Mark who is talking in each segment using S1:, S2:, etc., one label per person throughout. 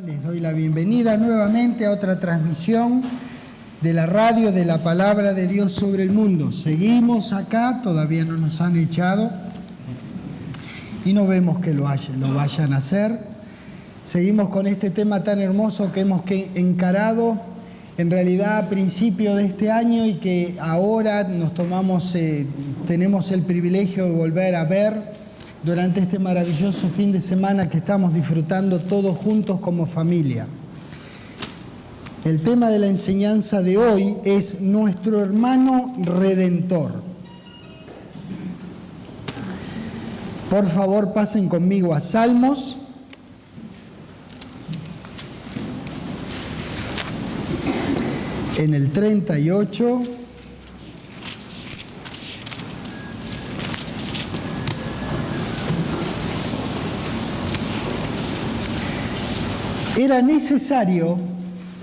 S1: Les doy la bienvenida nuevamente a otra transmisión de la radio de la Palabra de Dios sobre el mundo. Seguimos acá, todavía no nos han echado y no vemos que lo vayan a hacer. Seguimos con este tema tan hermoso que hemos encarado en realidad a principio de este año y que ahora tenemos el privilegio de volver a ver durante este maravilloso fin de semana que estamos disfrutando todos juntos como familia. El tema de la enseñanza de hoy es nuestro hermano redentor. Por favor, pasen conmigo a Salmos. En el 38. Era necesario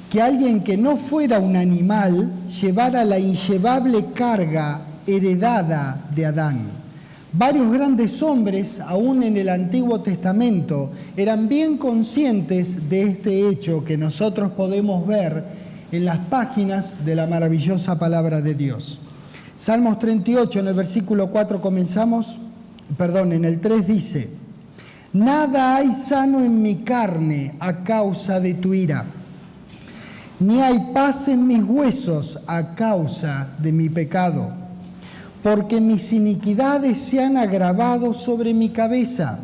S1: que alguien que no fuera un animal llevara la inllevable carga heredada de Adán. Varios grandes hombres, aún en el Antiguo Testamento, eran bien conscientes de este hecho que nosotros podemos ver en las páginas de la maravillosa Palabra de Dios. Salmos 38, en el versículo 4 en el 3 dice: nada hay sano en mi carne a causa de tu ira, ni hay paz en mis huesos a causa de mi pecado, porque mis iniquidades se han agravado sobre mi cabeza,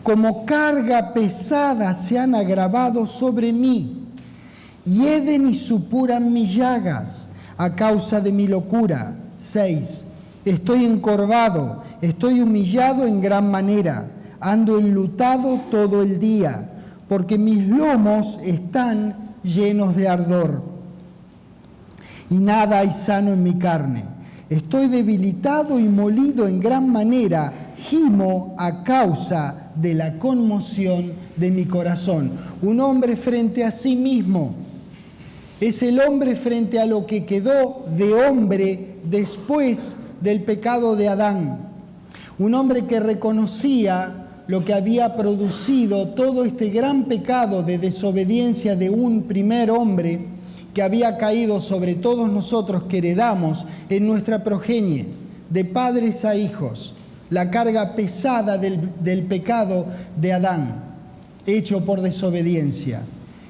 S1: como carga pesada se han agravado sobre mí, hieden y supuran mis llagas a causa de mi locura. 6. Estoy encorvado, estoy humillado en gran manera. Ando enlutado todo el día, porque mis lomos están llenos de ardor. Y nada hay sano en mi carne. Estoy debilitado y molido en gran manera. Gimo a causa de la conmoción de mi corazón. Un hombre frente a sí mismo. Es el hombre frente a lo que quedó de hombre después del pecado de Adán. Un hombre que reconocía lo que había producido todo este gran pecado de desobediencia de un primer hombre que había caído sobre todos nosotros que heredamos en nuestra progenie, de padres a hijos, la carga pesada del pecado de Adán, hecho por desobediencia.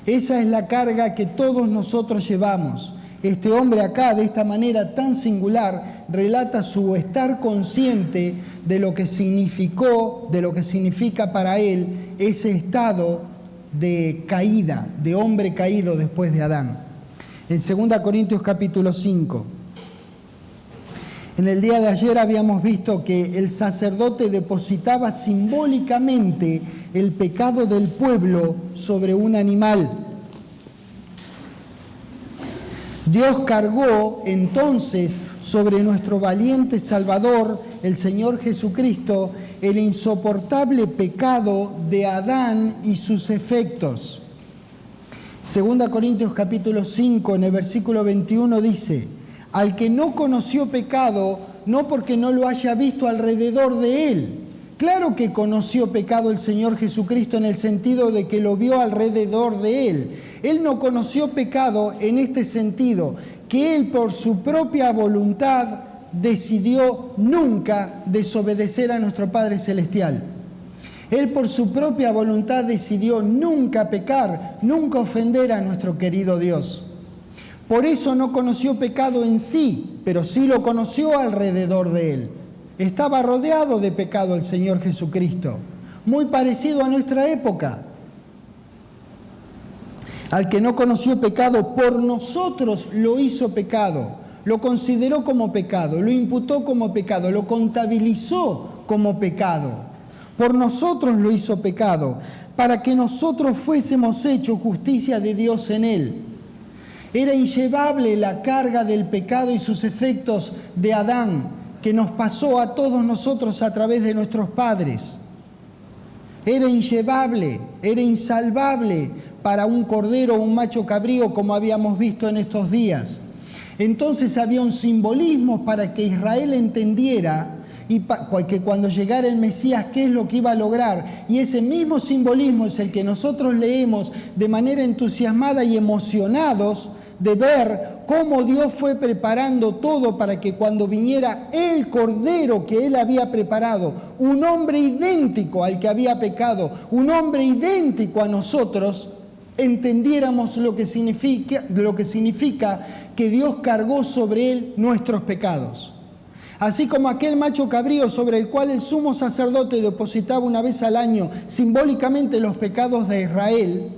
S1: Esa es la carga que todos nosotros llevamos. Este hombre acá, de esta manera tan singular, relata su estar consciente de lo que significó, de lo que significa para él ese estado de caída, de hombre caído después de Adán. En 2 Corintios capítulo 5. En el día de ayer habíamos visto que el sacerdote depositaba simbólicamente el pecado del pueblo sobre un animal. Dios cargó entonces sobre nuestro valiente Salvador, el Señor Jesucristo, el insoportable pecado de Adán y sus efectos. 2 Corintios capítulo 5, en el versículo 21 dice: al que no conoció pecado, no porque no lo haya visto alrededor de él. Claro que conoció pecado el Señor Jesucristo en el sentido de que lo vio alrededor de él. Él no conoció pecado en este sentido, que él por su propia voluntad decidió nunca desobedecer a nuestro Padre Celestial. Él por su propia voluntad decidió nunca pecar, nunca ofender a nuestro querido Dios. Por eso no conoció pecado en sí, pero sí lo conoció alrededor de él. Estaba rodeado de pecado el Señor Jesucristo, muy parecido a nuestra época. Al que no conoció pecado, por nosotros lo hizo pecado, lo consideró como pecado, lo imputó como pecado, lo contabilizó como pecado. Por nosotros lo hizo pecado, para que nosotros fuésemos hechos justicia de Dios en él. Era inllevable la carga del pecado y sus efectos de Adán, que nos pasó a todos nosotros a través de nuestros padres. Era inllevable, era insalvable para un cordero o un macho cabrío, como habíamos visto en estos días. Entonces había un simbolismo para que Israel entendiera y que cuando llegara el Mesías, ¿qué es lo que iba a lograr? Y ese mismo simbolismo es el que nosotros leemos de manera entusiasmada y emocionados de ver cómo Dios fue preparando todo para que cuando viniera el Cordero que Él había preparado, un hombre idéntico al que había pecado, un hombre idéntico a nosotros, entendiéramos lo que significa que Dios cargó sobre Él nuestros pecados. Así como aquel macho cabrío sobre el cual el sumo sacerdote depositaba una vez al año simbólicamente los pecados de Israel,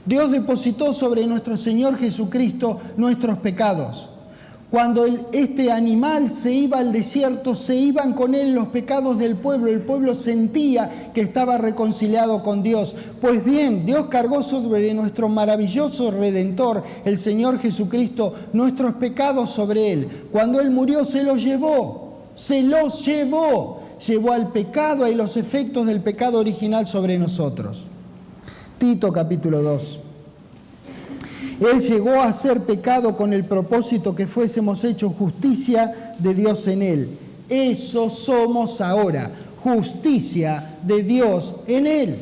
S1: Dios depositó sobre nuestro Señor Jesucristo nuestros pecados. Cuando este animal se iba al desierto, se iban con él los pecados del pueblo. El pueblo sentía que estaba reconciliado con Dios. Pues bien, Dios cargó sobre nuestro maravilloso Redentor, el Señor Jesucristo, nuestros pecados sobre Él. Cuando Él murió, se los llevó. Llevó al pecado y los efectos del pecado original sobre nosotros. Tito capítulo 2. Él llegó a ser pecado con el propósito que fuésemos hechos justicia de Dios en Él. Eso somos ahora, justicia de Dios en Él.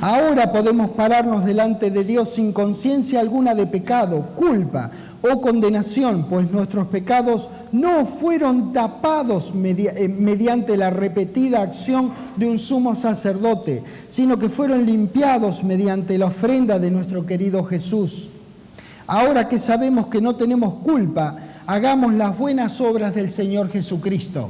S1: Ahora podemos pararnos delante de Dios sin conciencia alguna de pecado, culpa o condenación, pues nuestros pecados no fueron tapados mediante la repetida acción de un sumo sacerdote, sino que fueron limpiados mediante la ofrenda de nuestro querido Jesús. Ahora que sabemos que no tenemos culpa, hagamos las buenas obras del Señor Jesucristo.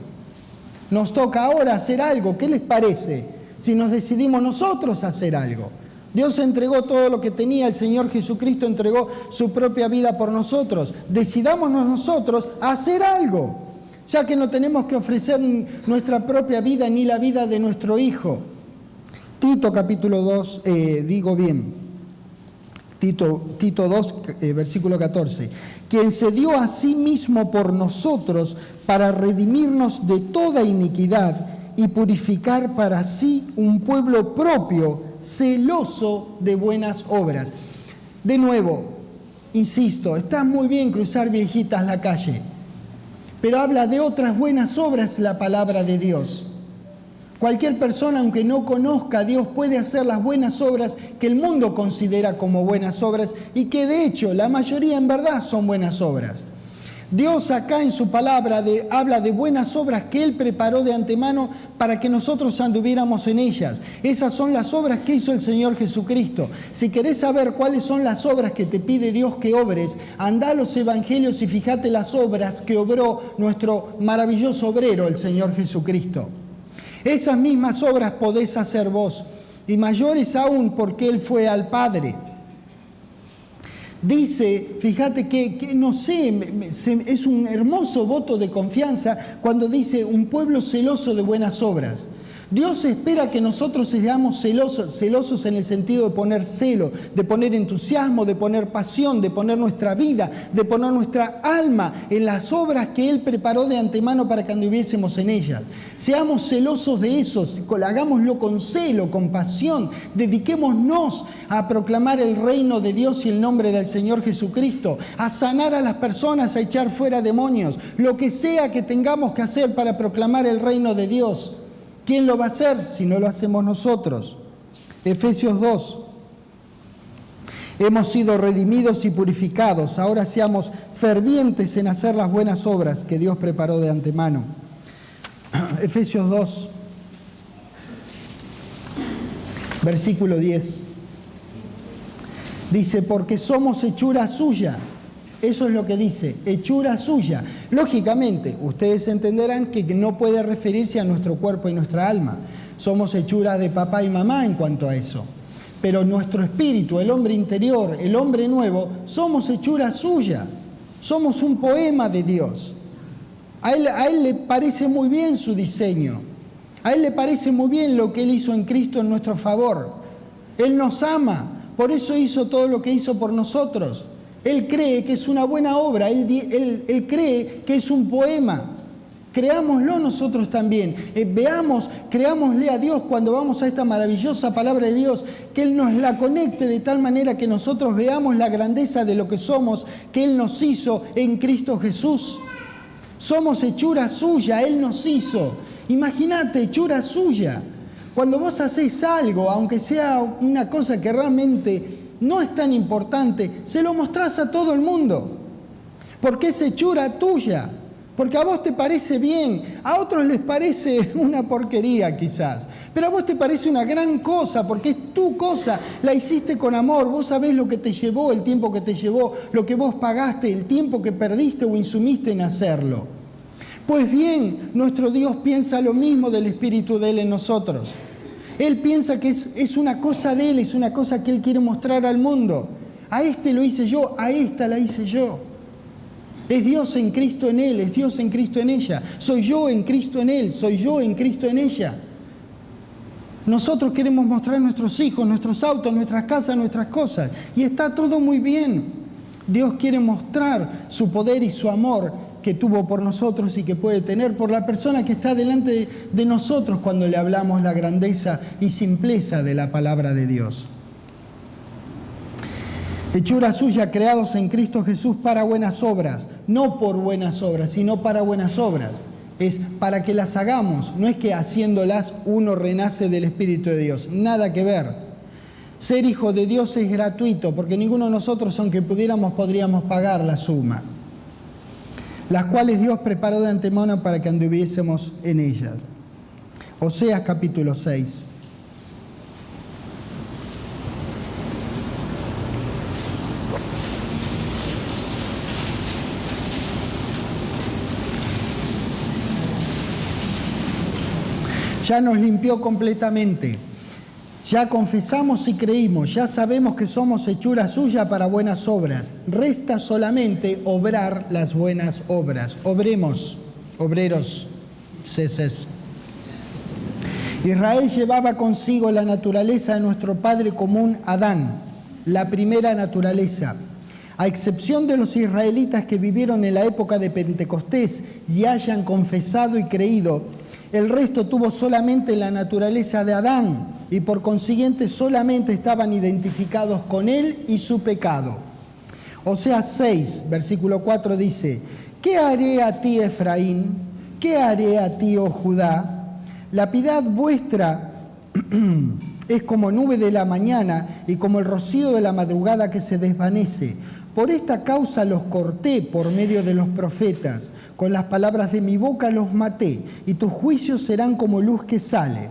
S1: Nos toca ahora hacer algo. ¿Qué les parece si nos decidimos nosotros a hacer algo? Dios entregó todo lo que tenía, el Señor Jesucristo entregó su propia vida por nosotros. Decidámonos nosotros a hacer algo, ya que no tenemos que ofrecer nuestra propia vida ni la vida de nuestro Hijo. Tito capítulo 2, Tito 2, versículo 14. Quien se dio a sí mismo por nosotros para redimirnos de toda iniquidad y purificar para sí un pueblo propio, celoso de buenas obras. De nuevo, insisto, está muy bien cruzar viejitas la calle, pero habla de otras buenas obras la palabra de Dios. Cualquier persona, aunque no conozca a Dios, puede hacer las buenas obras que el mundo considera como buenas obras y que de hecho la mayoría en verdad son buenas obras. Dios acá en su palabra habla de buenas obras que Él preparó de antemano para que nosotros anduviéramos en ellas. Esas son las obras que hizo el Señor Jesucristo. Si querés saber cuáles son las obras que te pide Dios que obres, anda a los evangelios y fíjate las obras que obró nuestro maravilloso obrero, el Señor Jesucristo. Esas mismas obras podés hacer vos, y mayores aún porque Él fue al Padre. Dice, fíjate que no sé, es un hermoso voto de confianza cuando dice un pueblo celoso de buenas obras. Dios espera que nosotros seamos celosos en el sentido de poner celo, de poner entusiasmo, de poner pasión, de poner nuestra vida, de poner nuestra alma en las obras que Él preparó de antemano para que anduviésemos en ellas. Seamos celosos de eso, hagámoslo con celo, con pasión, dediquémonos a proclamar el reino de Dios y el nombre del Señor Jesucristo, a sanar a las personas, a echar fuera demonios, lo que sea que tengamos que hacer para proclamar el reino de Dios. ¿Quién lo va a hacer si no lo hacemos nosotros? Efesios 2. Hemos sido redimidos y purificados. Ahora seamos fervientes en hacer las buenas obras que Dios preparó de antemano. Efesios 2, versículo 10. Dice, porque somos hechura suya. Eso es lo que dice, hechura suya. Lógicamente, ustedes entenderán que no puede referirse a nuestro cuerpo y nuestra alma. Somos hechura de papá y mamá en cuanto a eso. Pero nuestro espíritu, el hombre interior, el hombre nuevo, somos hechura suya. Somos un poema de Dios. A él le parece muy bien su diseño. A Él le parece muy bien lo que Él hizo en Cristo en nuestro favor. Él nos ama, por eso hizo todo lo que hizo por nosotros. Él cree que es una buena obra, él cree que es un poema. Creámoslo nosotros también. Creámosle a Dios cuando vamos a esta maravillosa palabra de Dios, que Él nos la conecte de tal manera que nosotros veamos la grandeza de lo que somos, que Él nos hizo en Cristo Jesús. Somos hechura suya, Él nos hizo. Imagínate, hechura suya. Cuando vos haces algo, aunque sea una cosa que realmente no es tan importante, se lo mostrás a todo el mundo. Porque es hechura tuya. Porque a vos te parece bien, a otros les parece una porquería quizás, pero a vos te parece una gran cosa porque es tu cosa, la hiciste con amor, vos sabés lo que te llevó, el tiempo que te llevó, lo que vos pagaste, el tiempo que perdiste o insumiste en hacerlo. Pues bien, nuestro Dios piensa lo mismo del Espíritu de Él en nosotros. Él piensa que es una cosa de Él, es una cosa que Él quiere mostrar al mundo. A este lo hice yo, a esta la hice yo. Es Dios en Cristo en Él, es Dios en Cristo en ella. Soy yo en Cristo en Él, soy yo en Cristo en ella. Nosotros queremos mostrar a nuestros hijos, nuestros autos, nuestras casas, nuestras cosas. Y está todo muy bien. Dios quiere mostrar su poder y su amor que tuvo por nosotros y que puede tener por la persona que está delante de nosotros cuando le hablamos la grandeza y simpleza de la palabra de Dios. Hechura suya, creados en Cristo Jesús para buenas obras, no por buenas obras, sino para buenas obras. Es para que las hagamos, no es que haciéndolas uno renace del Espíritu de Dios, nada que ver. Ser hijo de Dios es gratuito, porque ninguno de nosotros, aunque pudiéramos, podríamos pagar la suma, las cuales Dios preparó de antemano para que anduviésemos en ellas. Oseas capítulo 6. Ya nos limpió completamente, ya confesamos y creímos, ya sabemos que somos hechura suya para buenas obras. Resta solamente obrar las buenas obras. Obremos, obreros, ceses. Israel llevaba consigo la naturaleza de nuestro padre común Adán, la primera naturaleza. A excepción de los israelitas que vivieron en la época de Pentecostés y hayan confesado y creído, el resto tuvo solamente la naturaleza de Adán y por consiguiente solamente estaban identificados con él y su pecado. Oseas 6, versículo 4 dice: ¿Qué haré a ti, Efraín? ¿Qué haré a ti, oh Judá? La piedad vuestra es como nube de la mañana y como el rocío de la madrugada que se desvanece. Por esta causa los corté por medio de los profetas, con las palabras de mi boca los maté, y tus juicios serán como luz que sale.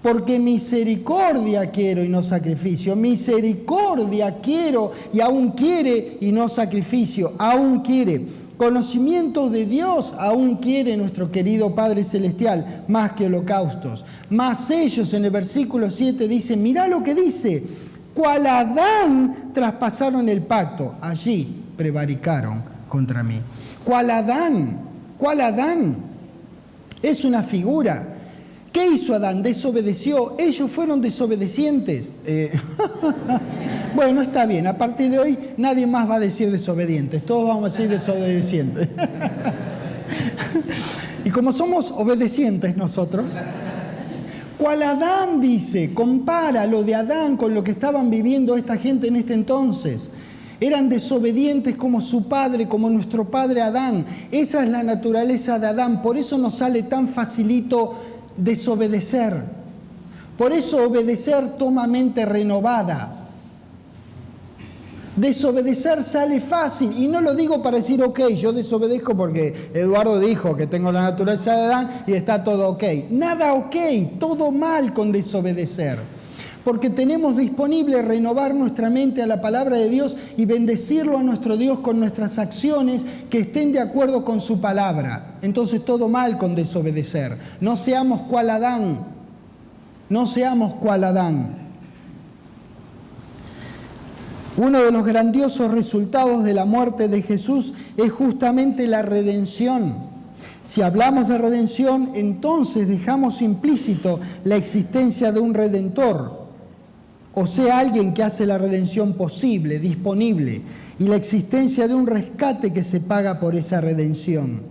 S1: Porque misericordia quiero y no sacrificio, misericordia quiero y aún quiere y no sacrificio, aún quiere. Conocimiento de Dios aún quiere nuestro querido Padre Celestial, más que holocaustos. Mas ellos en el versículo 7 dicen, mirá lo que dice, cual Adán traspasaron el pacto, allí prevaricaron contra mí. ¿Cuál Adán? ¿Cuál Adán? Es una figura. ¿Qué hizo Adán? Desobedeció. Ellos fueron desobedientes. Bueno, está bien. A partir de hoy nadie más va a decir desobedientes. Todos vamos a decir desobedecientes. Y como somos obedecientes nosotros, ¿cuál Adán dice? Compara lo de Adán con lo que estaban viviendo esta gente en este entonces. Eran desobedientes como su padre, como nuestro padre Adán. Esa es la naturaleza de Adán. Por eso nos sale tan facilito desobedecer. Por eso obedecer toma mente renovada. Desobedecer sale fácil. Y no lo digo para decir, ok, yo desobedezco porque Eduardo dijo que tengo la naturaleza de Adán y está todo ok. Nada ok, todo mal con desobedecer. Porque tenemos disponible renovar nuestra mente a la palabra de Dios y bendecirlo a nuestro Dios con nuestras acciones que estén de acuerdo con su palabra. Entonces todo mal con desobedecer. No seamos cual Adán. No seamos cual Adán. Uno de los grandiosos resultados de la muerte de Jesús es justamente la redención. Si hablamos de redención, entonces dejamos implícito la existencia de un redentor, o sea, alguien que hace la redención posible, disponible, y la existencia de un rescate que se paga por esa redención.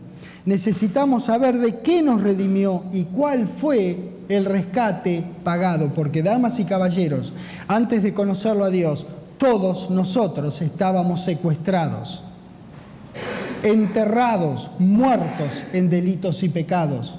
S1: Necesitamos saber de qué nos redimió y cuál fue el rescate pagado, porque damas y caballeros, antes de conocerlo a Dios, todos nosotros estábamos secuestrados. enterrados, muertos en delitos y pecados.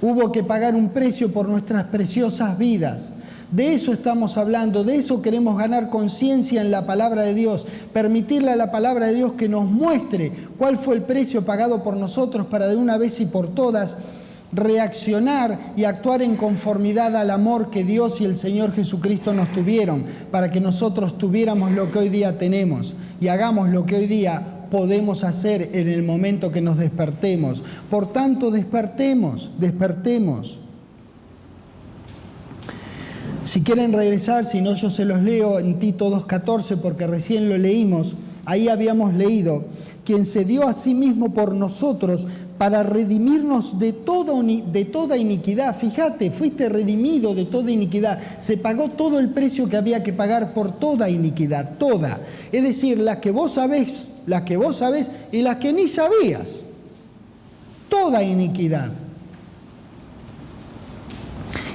S1: Hubo que pagar un precio por nuestras preciosas vidas. De eso estamos hablando, de eso queremos ganar conciencia en la palabra de Dios, permitirle a la palabra de Dios que nos muestre cuál fue el precio pagado por nosotros para de una vez y por todas reaccionar y actuar en conformidad al amor que Dios y el Señor Jesucristo nos tuvieron, para que nosotros tuviéramos lo que hoy día tenemos y hagamos lo que hoy día podemos hacer en el momento que nos despertemos. Por tanto, despertemos. Si quieren regresar, si no yo se los leo en Tito 2:14 porque recién lo leímos. Ahí habíamos leído: quien se dio a sí mismo por nosotros para redimirnos de toda iniquidad. Fíjate, fuiste redimido de toda iniquidad. Se pagó todo el precio que había que pagar por toda iniquidad, toda. Es decir, las que vos sabés y las que ni sabías. Toda iniquidad.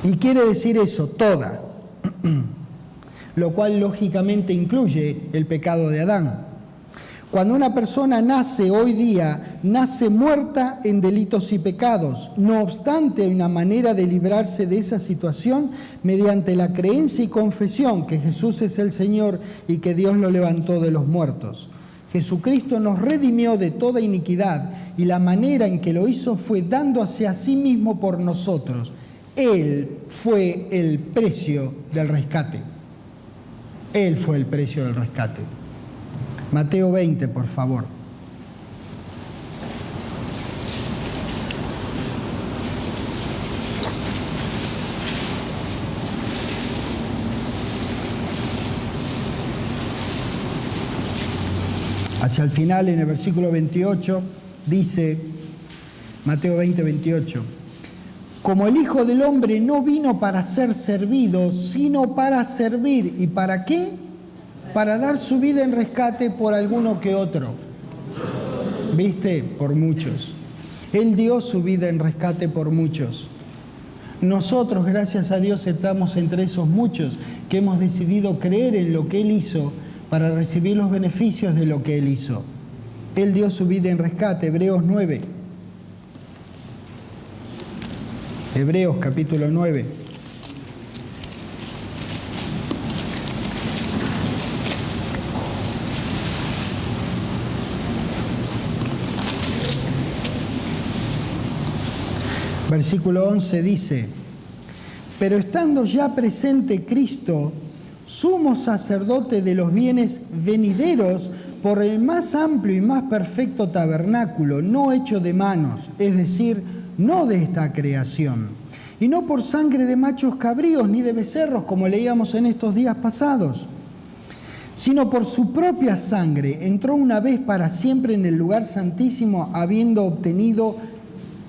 S1: Y quiere decir eso, toda. Lo cual lógicamente incluye el pecado de Adán. Cuando una persona nace hoy día, nace muerta en delitos y pecados. No obstante, hay una manera de librarse de esa situación mediante la creencia y confesión que Jesús es el Señor y que Dios lo levantó de los muertos. Jesucristo nos redimió de toda iniquidad y la manera en que lo hizo fue dándose a sí mismo por nosotros. Él fue el precio del rescate. Él fue el precio del rescate. Mateo 20, por favor. Hacia el final, en el versículo 28, dice, Mateo 20, 28, como el Hijo del Hombre no vino para ser servido, sino para servir. ¿Y para qué? Para dar su vida en rescate por alguno que otro. ¿Viste? Por muchos. Él dio su vida en rescate por muchos. Nosotros, gracias a Dios, estamos entre esos muchos que hemos decidido creer en lo que Él hizo para recibir los beneficios de lo que Él hizo. Él dio su vida en rescate. Hebreos 9. Hebreos capítulo 9. Versículo 11 dice, pero estando ya presente Cristo, sumo sacerdote de los bienes venideros, por el más amplio y más perfecto tabernáculo, no hecho de manos, es decir, no de esta creación, y no por sangre de machos cabríos ni de becerros, como leíamos en estos días pasados, sino por su propia sangre, entró una vez para siempre en el lugar santísimo, habiendo obtenido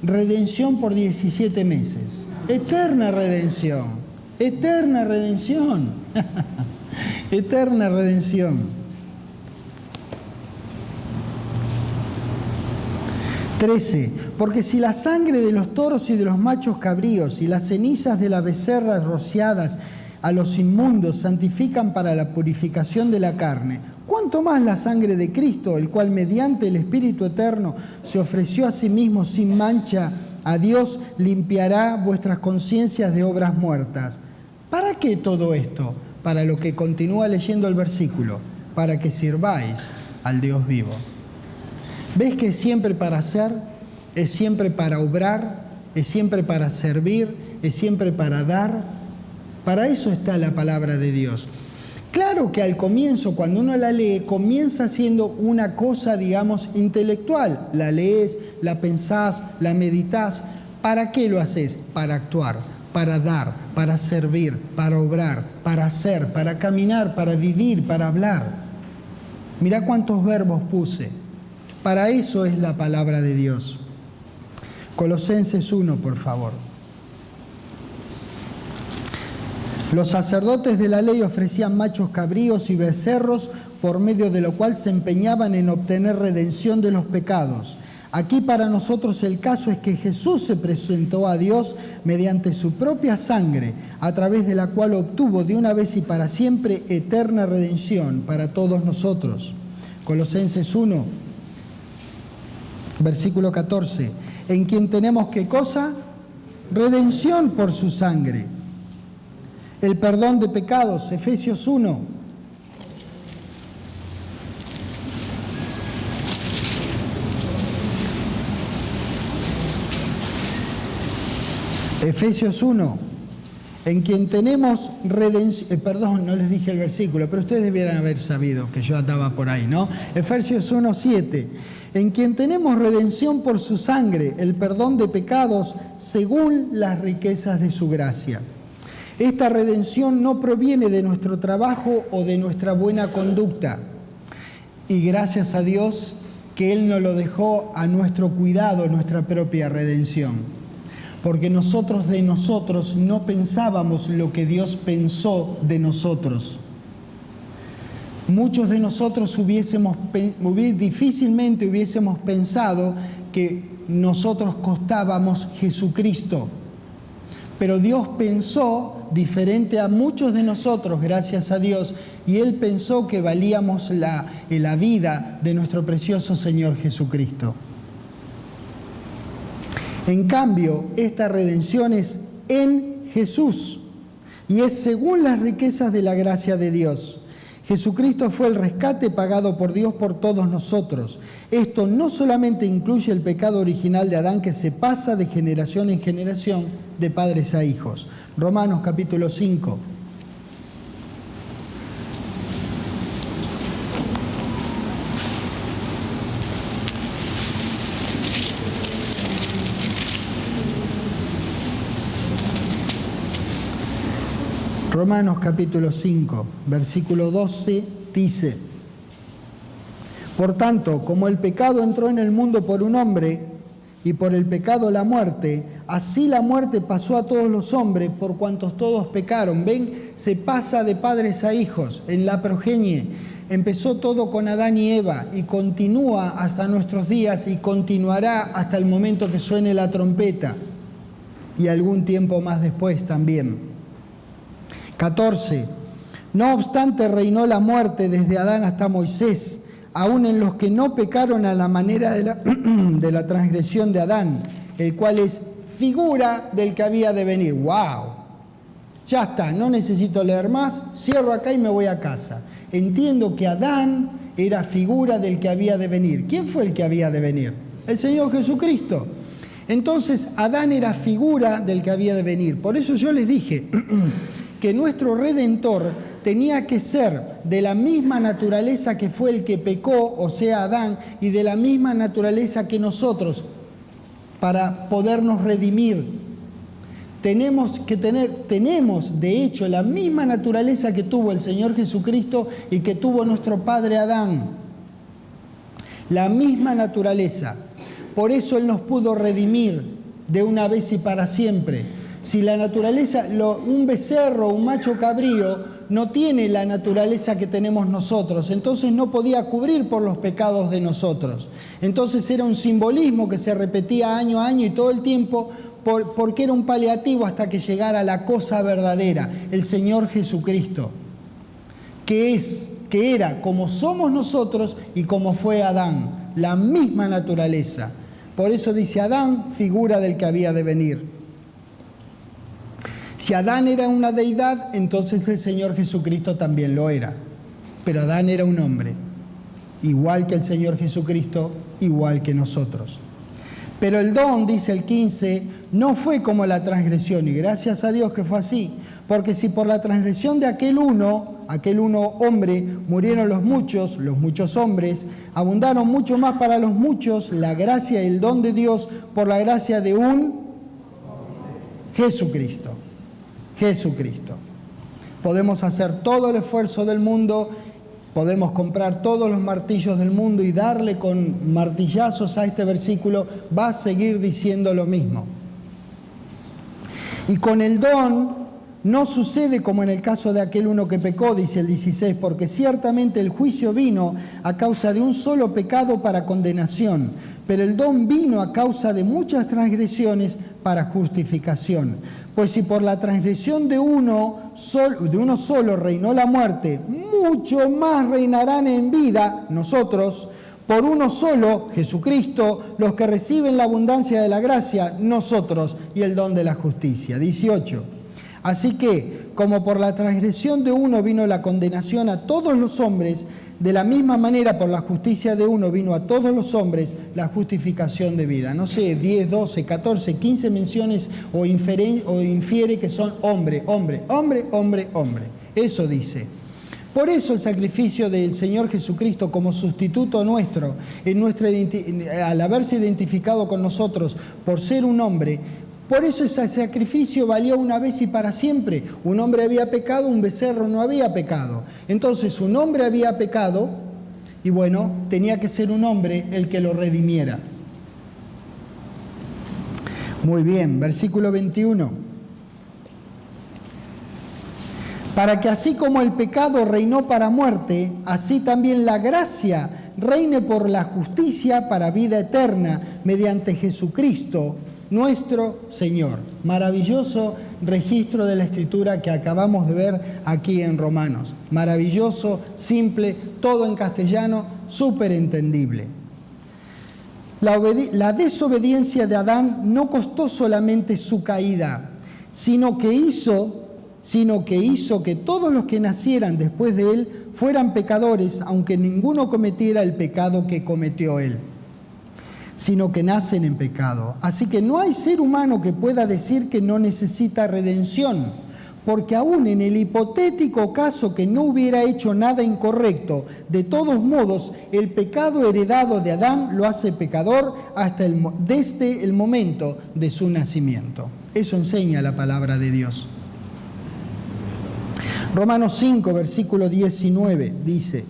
S1: redención por 17 meses. Eterna redención, eterna redención, eterna redención. 13. Porque si la sangre de los toros y de los machos cabríos y las cenizas de las becerras rociadas a los inmundos santifican para la purificación de la carne, ¿cuánto más la sangre de Cristo, el cual mediante el Espíritu Eterno se ofreció a sí mismo sin mancha a Dios, limpiará vuestras conciencias de obras muertas? ¿Para qué todo esto? Para lo que continúa leyendo el versículo, para que sirváis al Dios vivo. ¿Ves que es siempre para hacer? Es siempre para obrar, es siempre para servir, es siempre para dar. Para eso está la palabra de Dios. Claro que al comienzo, cuando uno la lee, comienza siendo una cosa, digamos, intelectual. La lees, la pensás, la meditas. ¿Para qué lo haces? Para actuar, para dar, para servir, para obrar, para hacer, para caminar, para vivir, para hablar. Mirá cuántos verbos puse. Para eso es la palabra de Dios. Colosenses 1, por favor. Los sacerdotes de la ley ofrecían machos cabríos y becerros, por medio de lo cual se empeñaban en obtener redención de los pecados. Aquí para nosotros el caso es que Jesús se presentó a Dios mediante su propia sangre, a través de la cual obtuvo de una vez y para siempre eterna redención para todos nosotros. Colosenses 1. Versículo 14. En quien tenemos, ¿qué cosa? Redención por su sangre. El perdón de pecados, Efesios 1. Efesios 1, en quien tenemos redención, perdón, no les dije el versículo, pero ustedes debieran haber sabido que yo andaba por ahí, ¿no? Efesios 1, 7, en quien tenemos redención por su sangre, el perdón de pecados según las riquezas de su gracia. Esta redención no proviene de nuestro trabajo o de nuestra buena conducta, y gracias a Dios que Él nos lo dejó a nuestro cuidado, nuestra propia redención. Porque nosotros de nosotros no pensábamos lo que Dios pensó de nosotros. Muchos de nosotros difícilmente hubiésemos pensado que nosotros costábamos Jesucristo. Pero Dios pensó diferente a muchos de nosotros, gracias a Dios, y Él pensó que valíamos la vida de nuestro precioso Señor Jesucristo. En cambio, esta redención es en Jesús y es según las riquezas de la gracia de Dios. Jesucristo fue el rescate pagado por Dios por todos nosotros. Esto no solamente incluye el pecado original de Adán que se pasa de generación en generación, de padres a hijos. Romanos capítulo 5. Romanos capítulo 5, versículo 12, dice: Por tanto, como el pecado entró en el mundo por un hombre, y por el pecado la muerte, así la muerte pasó a todos los hombres, por cuantos todos pecaron. Ven, se pasa de padres a hijos en la progenie. Empezó todo con Adán y Eva, y continúa hasta nuestros días, y continuará hasta el momento que suene la trompeta, y algún tiempo más después también. 14. No obstante, reinó la muerte desde Adán hasta Moisés, aun en los que no pecaron a la manera de la transgresión de Adán, el cual es figura del que había de venir. ¡Wow! Ya está, no necesito leer más, cierro acá y me voy a casa. Entiendo que Adán era figura del que había de venir. ¿Quién fue el que había de venir? El Señor Jesucristo. Entonces, Adán era figura del que había de venir. Por eso yo les dije que nuestro Redentor tenía que ser de la misma naturaleza que fue el que pecó, o sea, Adán, y de la misma naturaleza que nosotros, para podernos redimir. Tenemos, de hecho, la misma naturaleza que tuvo el Señor Jesucristo y que tuvo nuestro padre Adán. La misma naturaleza. Por eso Él nos pudo redimir de una vez y para siempre. Si la naturaleza, un becerro, un macho cabrío, no tiene la naturaleza que tenemos nosotros, entonces no podía cubrir por los pecados de nosotros. Entonces era un simbolismo que se repetía año a año y todo el tiempo, porque era un paliativo hasta que llegara la cosa verdadera, el Señor Jesucristo, que era como somos nosotros y como fue Adán, la misma naturaleza. Por eso dice Adán, figura del que había de venir. Si Adán era una deidad, entonces el Señor Jesucristo también lo era. Pero Adán era un hombre, igual que el Señor Jesucristo, igual que nosotros. Pero el don, dice el 15, no fue como la transgresión, y gracias a Dios que fue así, porque si por la transgresión de aquel uno hombre, murieron los muchos hombres, abundaron mucho más para los muchos la gracia y el don de Dios por la gracia de un Jesucristo. Podemos hacer todo el esfuerzo del mundo, podemos comprar todos los martillos del mundo y darle con martillazos a este versículo, va a seguir diciendo lo mismo. Y con el don no sucede como en el caso de aquel uno que pecó, dice el 16, porque ciertamente el juicio vino a causa de un solo pecado para condenación, pero el don vino a causa de muchas transgresiones para justificación. Pues si por la transgresión de uno solo reinó la muerte, mucho más reinarán en vida nosotros por uno solo, Jesucristo, los que reciben la abundancia de la gracia, nosotros, y el don de la justicia. 18. Así que, como por la transgresión de uno vino la condenación a todos los hombres, de la misma manera por la justicia de uno vino a todos los hombres la justificación de vida. No sé, 10, 12, 14, 15 menciones o infiere que son hombre, hombre, hombre, hombre, hombre. Eso dice. Por eso el sacrificio del Señor Jesucristo como sustituto nuestro, al haberse identificado con nosotros por ser un hombre, por eso ese sacrificio valió una vez y para siempre. Un hombre había pecado, un becerro no había pecado. Entonces un hombre había pecado y bueno, tenía que ser un hombre el que lo redimiera. Muy bien, versículo 21. Para que así como el pecado reinó para muerte, así también la gracia reine por la justicia para vida eterna mediante Jesucristo, nuestro Señor. Maravilloso registro de la Escritura que acabamos de ver aquí en Romanos. Maravilloso, simple, todo en castellano, súper entendible. La desobediencia de Adán no costó solamente su caída, sino que hizo que todos los que nacieran después de él fueran pecadores, aunque ninguno cometiera el pecado que cometió él, sino que nacen en pecado. Así que no hay ser humano que pueda decir que no necesita redención, porque aún en el hipotético caso que no hubiera hecho nada incorrecto, de todos modos, el pecado heredado de Adán lo hace pecador desde el momento de su nacimiento. Eso enseña la palabra de Dios. Romanos 5, versículo 19, dice: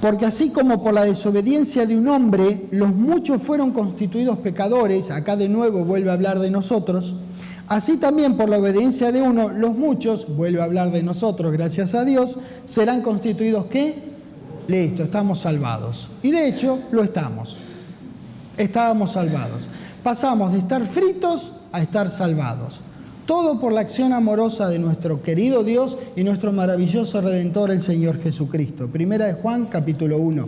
S1: porque así como por la desobediencia de un hombre, los muchos fueron constituidos pecadores, acá de nuevo vuelve a hablar de nosotros, así también por la obediencia de uno, los muchos, vuelve a hablar de nosotros, gracias a Dios, serán constituidos ¿qué? Listo, estamos salvados. Y de hecho, lo estamos. Estábamos salvados. Pasamos de estar fritos a estar salvados. Todo por la acción amorosa de nuestro querido Dios y nuestro maravilloso Redentor, el Señor Jesucristo. Primera de Juan, capítulo 1.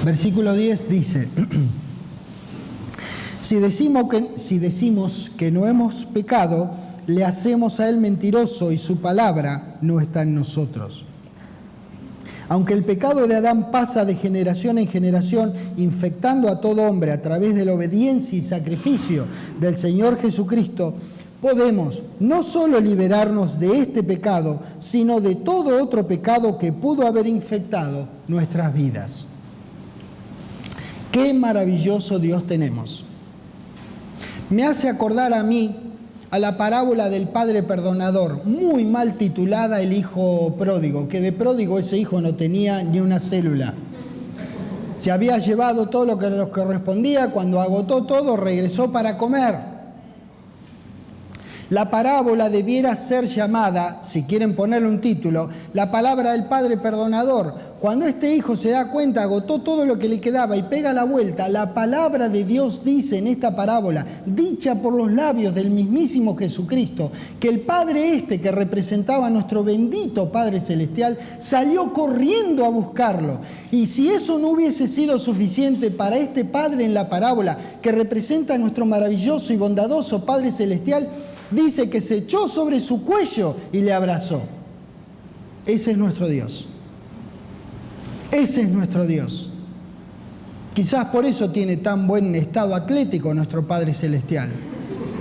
S1: Versículo 10 dice: Si decimos que no hemos pecado, le hacemos a él mentiroso y su palabra no está en nosotros. Aunque el pecado de Adán pasa de generación en generación, infectando a todo hombre a través de la obediencia y sacrificio del Señor Jesucristo, podemos no solo liberarnos de este pecado, sino de todo otro pecado que pudo haber infectado nuestras vidas. ¡Qué maravilloso Dios tenemos! Me hace acordar a mí a la parábola del Padre Perdonador, muy mal titulada El Hijo Pródigo, que de pródigo ese hijo no tenía ni una célula. Se había llevado todo lo que le correspondía, cuando agotó todo regresó para comer. La parábola debiera ser llamada, si quieren ponerle un título, la palabra del Padre Perdonador. Cuando este hijo se da cuenta, agotó todo lo que le quedaba y pega la vuelta, la palabra de Dios dice en esta parábola, dicha por los labios del mismísimo Jesucristo, que el Padre que representaba a nuestro bendito Padre Celestial, salió corriendo a buscarlo. Y si eso no hubiese sido suficiente para este Padre en la parábola, que representa a nuestro maravilloso y bondadoso Padre Celestial, dice que se echó sobre su cuello y le abrazó. Ese es nuestro Dios. Ese es nuestro Dios. Quizás por eso tiene tan buen estado atlético nuestro Padre Celestial.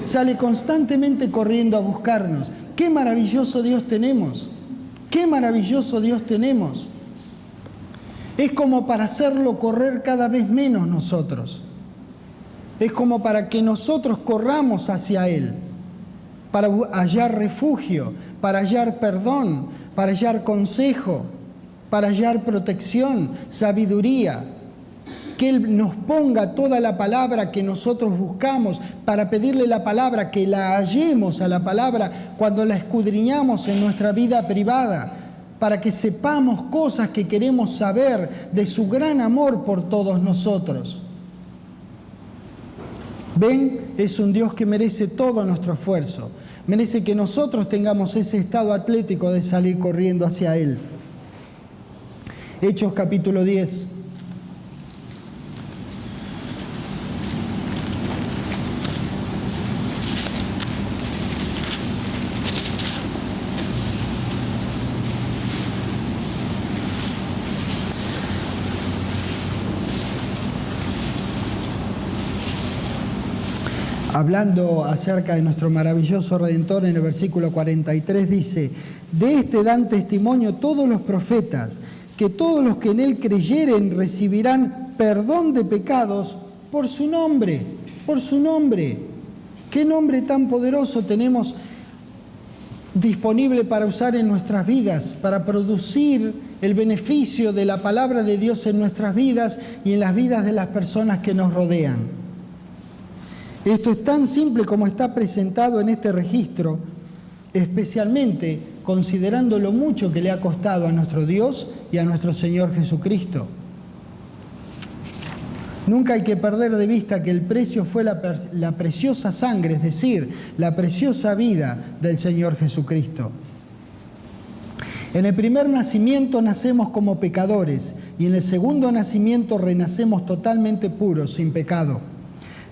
S1: Sale constantemente corriendo a buscarnos. ¡Qué maravilloso Dios tenemos! ¡Qué maravilloso Dios tenemos! Es como para hacerlo correr cada vez menos nosotros. Es como para que nosotros corramos hacia Él, para hallar refugio, para hallar perdón, para hallar consejo, para hallar protección, sabiduría. Que Él nos ponga toda la palabra que nosotros buscamos, para pedirle la palabra, que la hallemos a la palabra cuando la escudriñamos en nuestra vida privada, para que sepamos cosas que queremos saber de su gran amor por todos nosotros. ¿Ven? Es un Dios que merece todo nuestro esfuerzo. Merece que nosotros tengamos ese estado atlético de salir corriendo hacia Él. Hechos capítulo 10. Hablando acerca de nuestro maravilloso Redentor, en el versículo 43 dice: de este dan testimonio todos los profetas, que todos los que en él creyeren recibirán perdón de pecados por su nombre. Por su nombre. ¿Qué nombre tan poderoso tenemos disponible para usar en nuestras vidas, para producir el beneficio de la palabra de Dios en nuestras vidas y en las vidas de las personas que nos rodean? Esto es tan simple como está presentado en este registro, especialmente considerando lo mucho que le ha costado a nuestro Dios y a nuestro Señor Jesucristo. Nunca hay que perder de vista que el precio fue la preciosa sangre, es decir, la preciosa vida del Señor Jesucristo. En el primer nacimiento nacemos como pecadores y en el segundo nacimiento renacemos totalmente puros, sin pecado.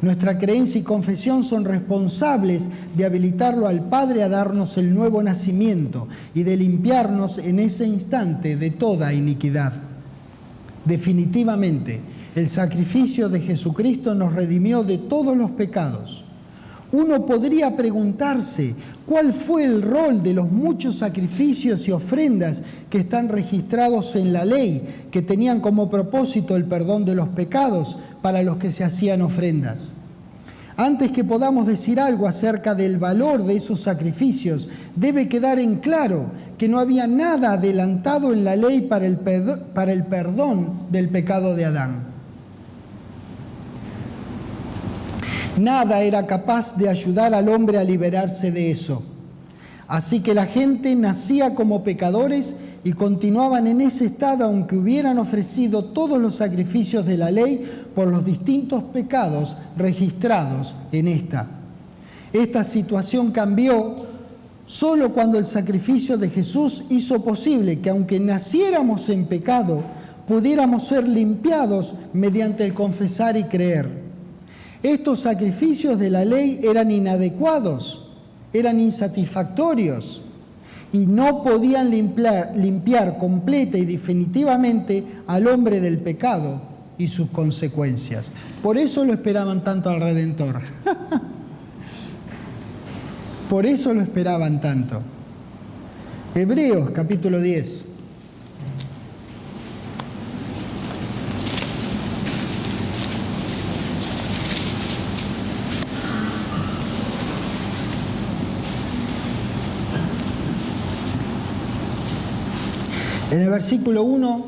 S1: Nuestra creencia y confesión son responsables de habilitarlo al Padre a darnos el nuevo nacimiento y de limpiarnos en ese instante de toda iniquidad. Definitivamente, el sacrificio de Jesucristo nos redimió de todos los pecados. Uno podría preguntarse cuál fue el rol de los muchos sacrificios y ofrendas que están registrados en la ley, que tenían como propósito el perdón de los pecados para los que se hacían ofrendas. Antes que podamos decir algo acerca del valor de esos sacrificios, debe quedar en claro que no había nada adelantado en la ley para el perdón del pecado de Adán. Nada era capaz de ayudar al hombre a liberarse de eso. Así que la gente nacía como pecadores y continuaban en ese estado aunque hubieran ofrecido todos los sacrificios de la ley por los distintos pecados registrados en esta. Esta situación cambió solo cuando el sacrificio de Jesús hizo posible que aunque naciéramos en pecado, pudiéramos ser limpiados mediante el confesar y creer. Estos sacrificios de la ley eran inadecuados, eran insatisfactorios y no podían limpiar completa y definitivamente al hombre del pecado y sus consecuencias. Por eso lo esperaban tanto al Redentor. Por eso lo esperaban tanto. Hebreos capítulo 10. En el versículo 1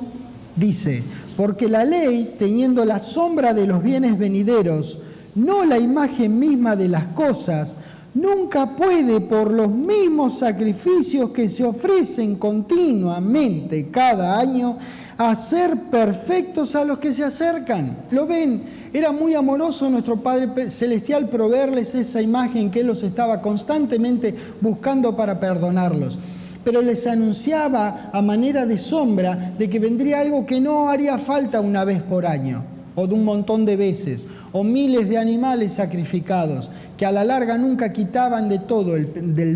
S1: dice: porque la ley, teniendo la sombra de los bienes venideros, no la imagen misma de las cosas, nunca puede, por los mismos sacrificios que se ofrecen continuamente cada año, hacer perfectos a los que se acercan. ¿Lo ven? Era muy amoroso nuestro Padre Celestial proveerles esa imagen que Él los estaba constantemente buscando para perdonarlos. Pero les anunciaba a manera de sombra de que vendría algo que no haría falta una vez por año, o de un montón de veces, o miles de animales sacrificados, que a la larga nunca quitaban del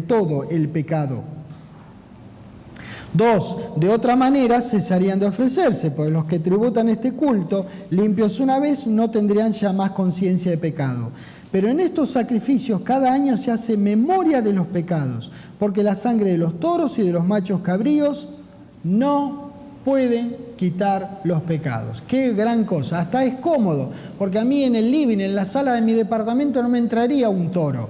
S1: todo el pecado. 2, de otra manera cesarían de ofrecerse, pues los que tributan este culto, limpios una vez, no tendrían ya más conciencia de pecado. Pero en estos sacrificios cada año se hace memoria de los pecados, porque la sangre de los toros y de los machos cabríos no pueden quitar los pecados. ¡Qué gran cosa! Hasta es cómodo, porque a mí en el living, en la sala de mi departamento, no me entraría un toro.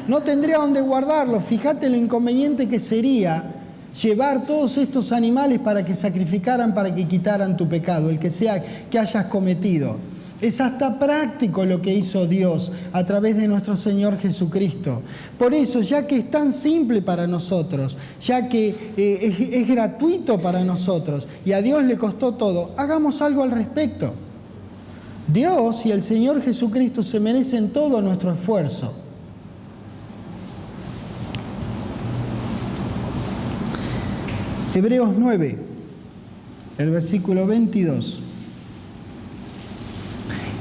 S1: No tendría dónde guardarlo. Fíjate lo inconveniente que sería llevar todos estos animales para que sacrificaran, para que quitaran tu pecado, el que sea que hayas cometido. Es hasta práctico lo que hizo Dios a través de nuestro Señor Jesucristo. Por eso, ya que es tan simple para nosotros, ya que es gratuito para nosotros y a Dios le costó todo, hagamos algo al respecto. Dios y el Señor Jesucristo se merecen todo nuestro esfuerzo. Hebreos 9, el versículo 22.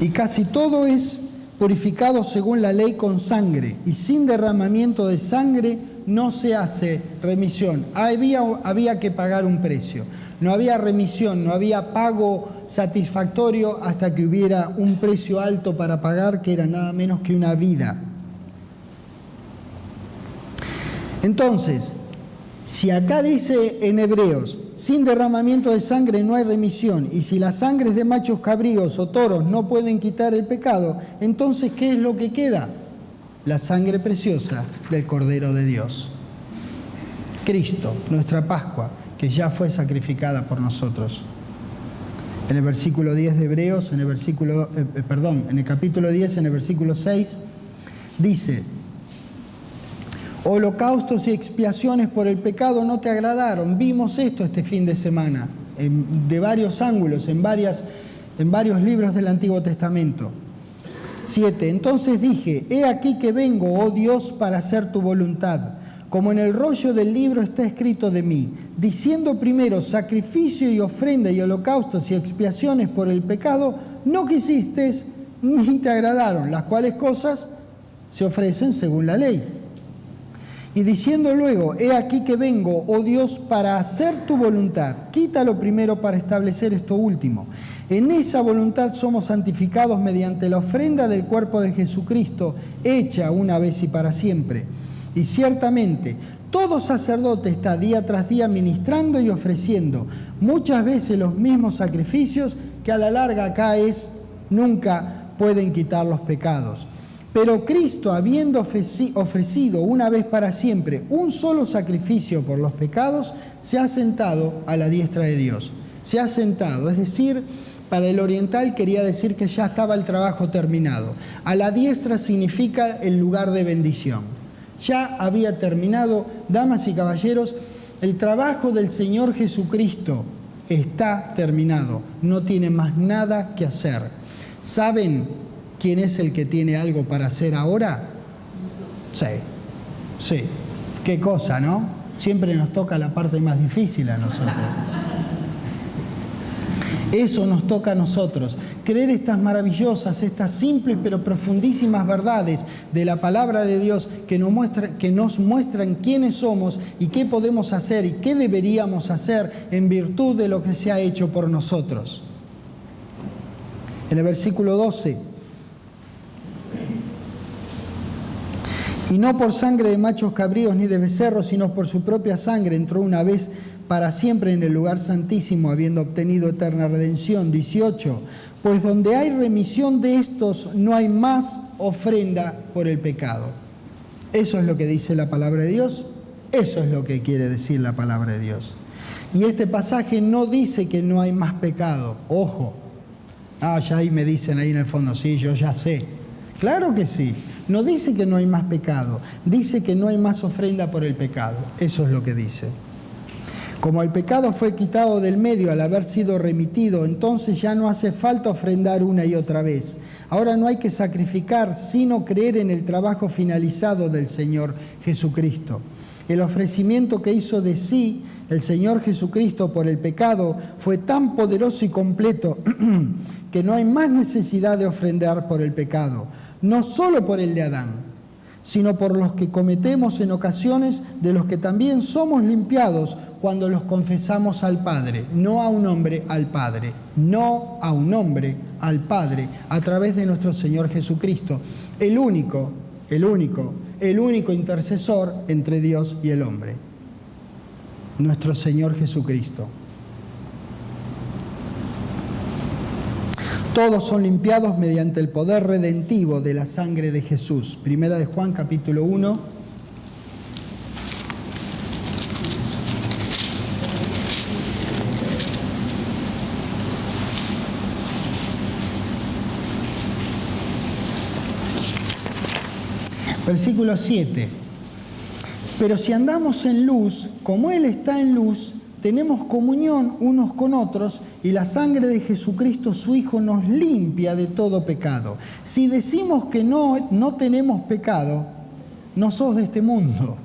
S1: Y casi todo es purificado según la ley con sangre, y sin derramamiento de sangre no se hace remisión. Había que pagar un precio. No había remisión, no había pago satisfactorio hasta que hubiera un precio alto para pagar, que era nada menos que una vida. Entonces, si acá dice en Hebreos, sin derramamiento de sangre no hay remisión, y si las sangres de machos cabríos o toros no pueden quitar el pecado, entonces, ¿qué es lo que queda? La sangre preciosa del Cordero de Dios. Cristo, nuestra Pascua, que ya fue sacrificada por nosotros. En el versículo 10 de Hebreos, en el capítulo 10, en el versículo 6, dice: holocaustos y expiaciones por el pecado no te agradaron. Vimos esto este fin de semana, de varios ángulos, en varios libros del Antiguo Testamento. 7. Entonces dije: he aquí que vengo, oh Dios, para hacer tu voluntad. Como en el rollo del libro está escrito de mí, diciendo primero sacrificio y ofrenda y holocaustos y expiaciones por el pecado, no quisiste ni te agradaron, las cuales cosas se ofrecen según la ley. Y diciendo luego: he aquí que vengo, oh Dios, para hacer tu voluntad. Quítalo primero para establecer esto último. En esa voluntad somos santificados mediante la ofrenda del cuerpo de Jesucristo, hecha una vez y para siempre. Y ciertamente, todo sacerdote está día tras día ministrando y ofreciendo muchas veces los mismos sacrificios que a la larga acá nunca pueden quitar los pecados. Pero Cristo, habiendo ofrecido una vez para siempre un solo sacrificio por los pecados, se ha sentado a la diestra de Dios. Se ha sentado, es decir, para el oriental quería decir que ya estaba el trabajo terminado. A la diestra significa el lugar de bendición. Ya había terminado, damas y caballeros, el trabajo del Señor Jesucristo está terminado. No tiene más nada que hacer. ¿Saben quién es el que tiene algo para hacer ahora? Sí. Qué cosa, ¿no? Siempre nos toca la parte más difícil a nosotros. Eso nos toca a nosotros, creer estas maravillosas, estas simples pero profundísimas verdades de la palabra de Dios que nos muestran quiénes somos y qué podemos hacer y qué deberíamos hacer en virtud de lo que se ha hecho por nosotros. En el versículo 12: y no por sangre de machos cabríos ni de becerros, sino por su propia sangre entró una vez para siempre en el lugar santísimo, habiendo obtenido eterna redención. 18. Pues donde hay remisión de estos, no hay más ofrenda por el pecado. Eso es lo que dice la palabra de Dios. Eso es lo que quiere decir la palabra de Dios. Y este pasaje no dice que no hay más pecado. Ojo. Ya ahí me dicen ahí en el fondo, sí, yo ya sé. Claro que sí. No dice que no hay más pecado. Dice que no hay más ofrenda por el pecado. Eso es lo que dice. Como el pecado fue quitado del medio al haber sido remitido, entonces ya no hace falta ofrendar una y otra vez. Ahora no hay que sacrificar, sino creer en el trabajo finalizado del Señor Jesucristo. El ofrecimiento que hizo de sí el Señor Jesucristo por el pecado fue tan poderoso y completo que no hay más necesidad de ofrendar por el pecado, no solo por el de Adán, sino por los que cometemos en ocasiones, de los que también somos limpiados cuando los confesamos al Padre, no a un hombre, al Padre, no a un hombre, al Padre, a través de nuestro Señor Jesucristo, el único intercesor entre Dios y el hombre, nuestro Señor Jesucristo. Todos son limpiados mediante el poder redentivo de la sangre de Jesús. Primera de Juan, capítulo 1. Versículo 7. Pero si andamos en luz, como Él está en luz, tenemos comunión unos con otros y la sangre de Jesucristo, su Hijo, nos limpia de todo pecado. Si decimos que no tenemos pecado, no sos de este mundo.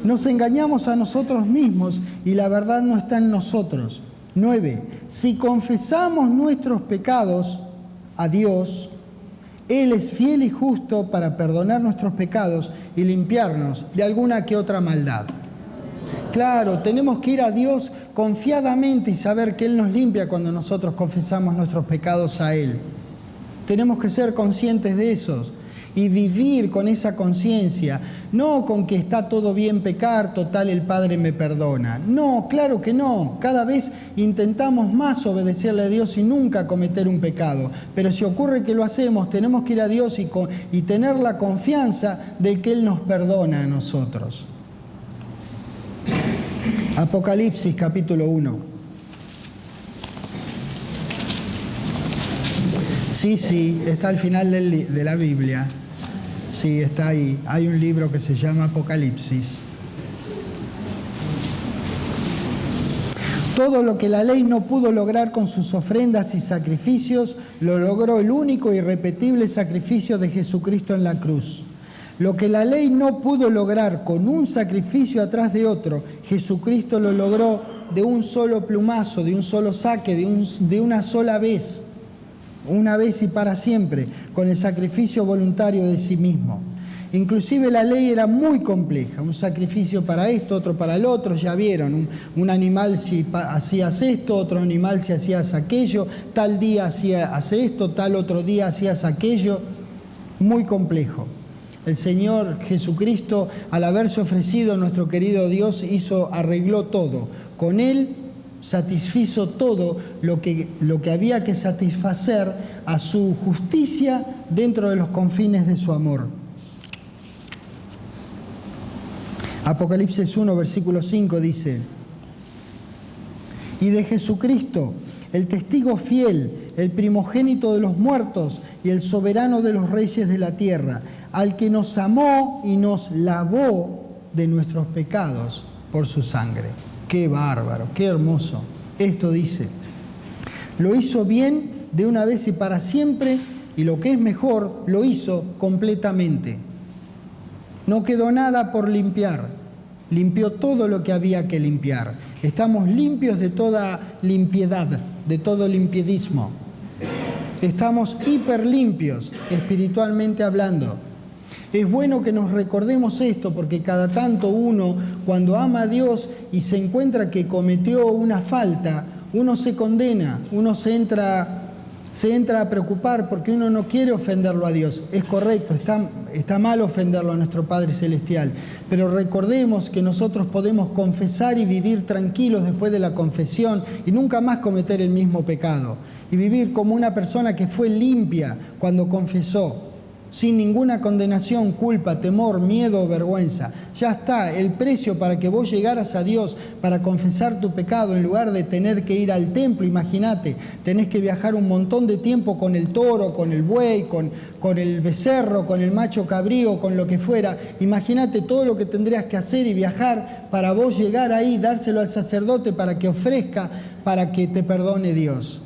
S1: Nos engañamos a nosotros mismos y la verdad no está en nosotros. 9. Si confesamos nuestros pecados a Dios, Él es fiel y justo para perdonar nuestros pecados y limpiarnos de alguna que otra maldad. Claro, tenemos que ir a Dios confiadamente y saber que Él nos limpia cuando nosotros confesamos nuestros pecados a Él. Tenemos que ser conscientes de esos y vivir con esa conciencia, no con que está todo bien pecar, total el Padre me perdona. No, claro que no. Cada vez intentamos más obedecerle a Dios y nunca cometer un pecado. Pero si ocurre que lo hacemos, tenemos que ir a Dios y tener la confianza de que Él nos perdona a nosotros. Apocalipsis capítulo 1. Sí, está al final de la Biblia. Sí, está ahí. Hay un libro que se llama Apocalipsis. Todo lo que la ley no pudo lograr con sus ofrendas y sacrificios, lo logró el único e irrepetible sacrificio de Jesucristo en la cruz. Lo que la ley no pudo lograr con un sacrificio atrás de otro, Jesucristo lo logró de un solo plumazo, de un solo saque, de una sola vez. Una vez y para siempre, con el sacrificio voluntario de sí mismo. Inclusive la ley era muy compleja, un sacrificio para esto, otro para el otro, ya vieron, un animal si hacías esto, otro animal si hacías aquello, tal día hacías esto, tal otro día hacías aquello, muy complejo. El Señor Jesucristo, al haberse ofrecido, nuestro querido Dios arregló todo. Con Él satisfizo todo lo que había que satisfacer a su justicia dentro de los confines de su amor. Apocalipsis 1, versículo 5 dice: y de Jesucristo, el testigo fiel, el primogénito de los muertos y el soberano de los reyes de la tierra, al que nos amó y nos lavó de nuestros pecados por su sangre. ¡Qué bárbaro! ¡Qué hermoso! Esto dice: lo hizo bien de una vez y para siempre, y lo que es mejor, lo hizo completamente. No quedó nada por limpiar. Limpió todo lo que había que limpiar. Estamos limpios de toda limpiedad, de todo limpiedismo. Estamos hiper limpios, espiritualmente hablando. Es bueno que nos recordemos esto, porque cada tanto uno, cuando ama a Dios y se encuentra que cometió una falta, uno se condena, uno se entra a preocupar porque uno no quiere ofenderlo a Dios. Es correcto, está mal ofenderlo a nuestro Padre Celestial, pero recordemos que nosotros podemos confesar y vivir tranquilos después de la confesión y nunca más cometer el mismo pecado, y vivir como una persona que fue limpia cuando confesó, sin ninguna condenación, culpa, temor, miedo o vergüenza. Ya está, el precio para que vos llegaras a Dios para confesar tu pecado, en lugar de tener que ir al templo, imagínate, tenés que viajar un montón de tiempo con el toro, con el buey, con el becerro, con el macho cabrío, con lo que fuera. Imagínate todo lo que tendrías que hacer y viajar para vos llegar ahí, dárselo al sacerdote para que ofrezca, para que te perdone Dios.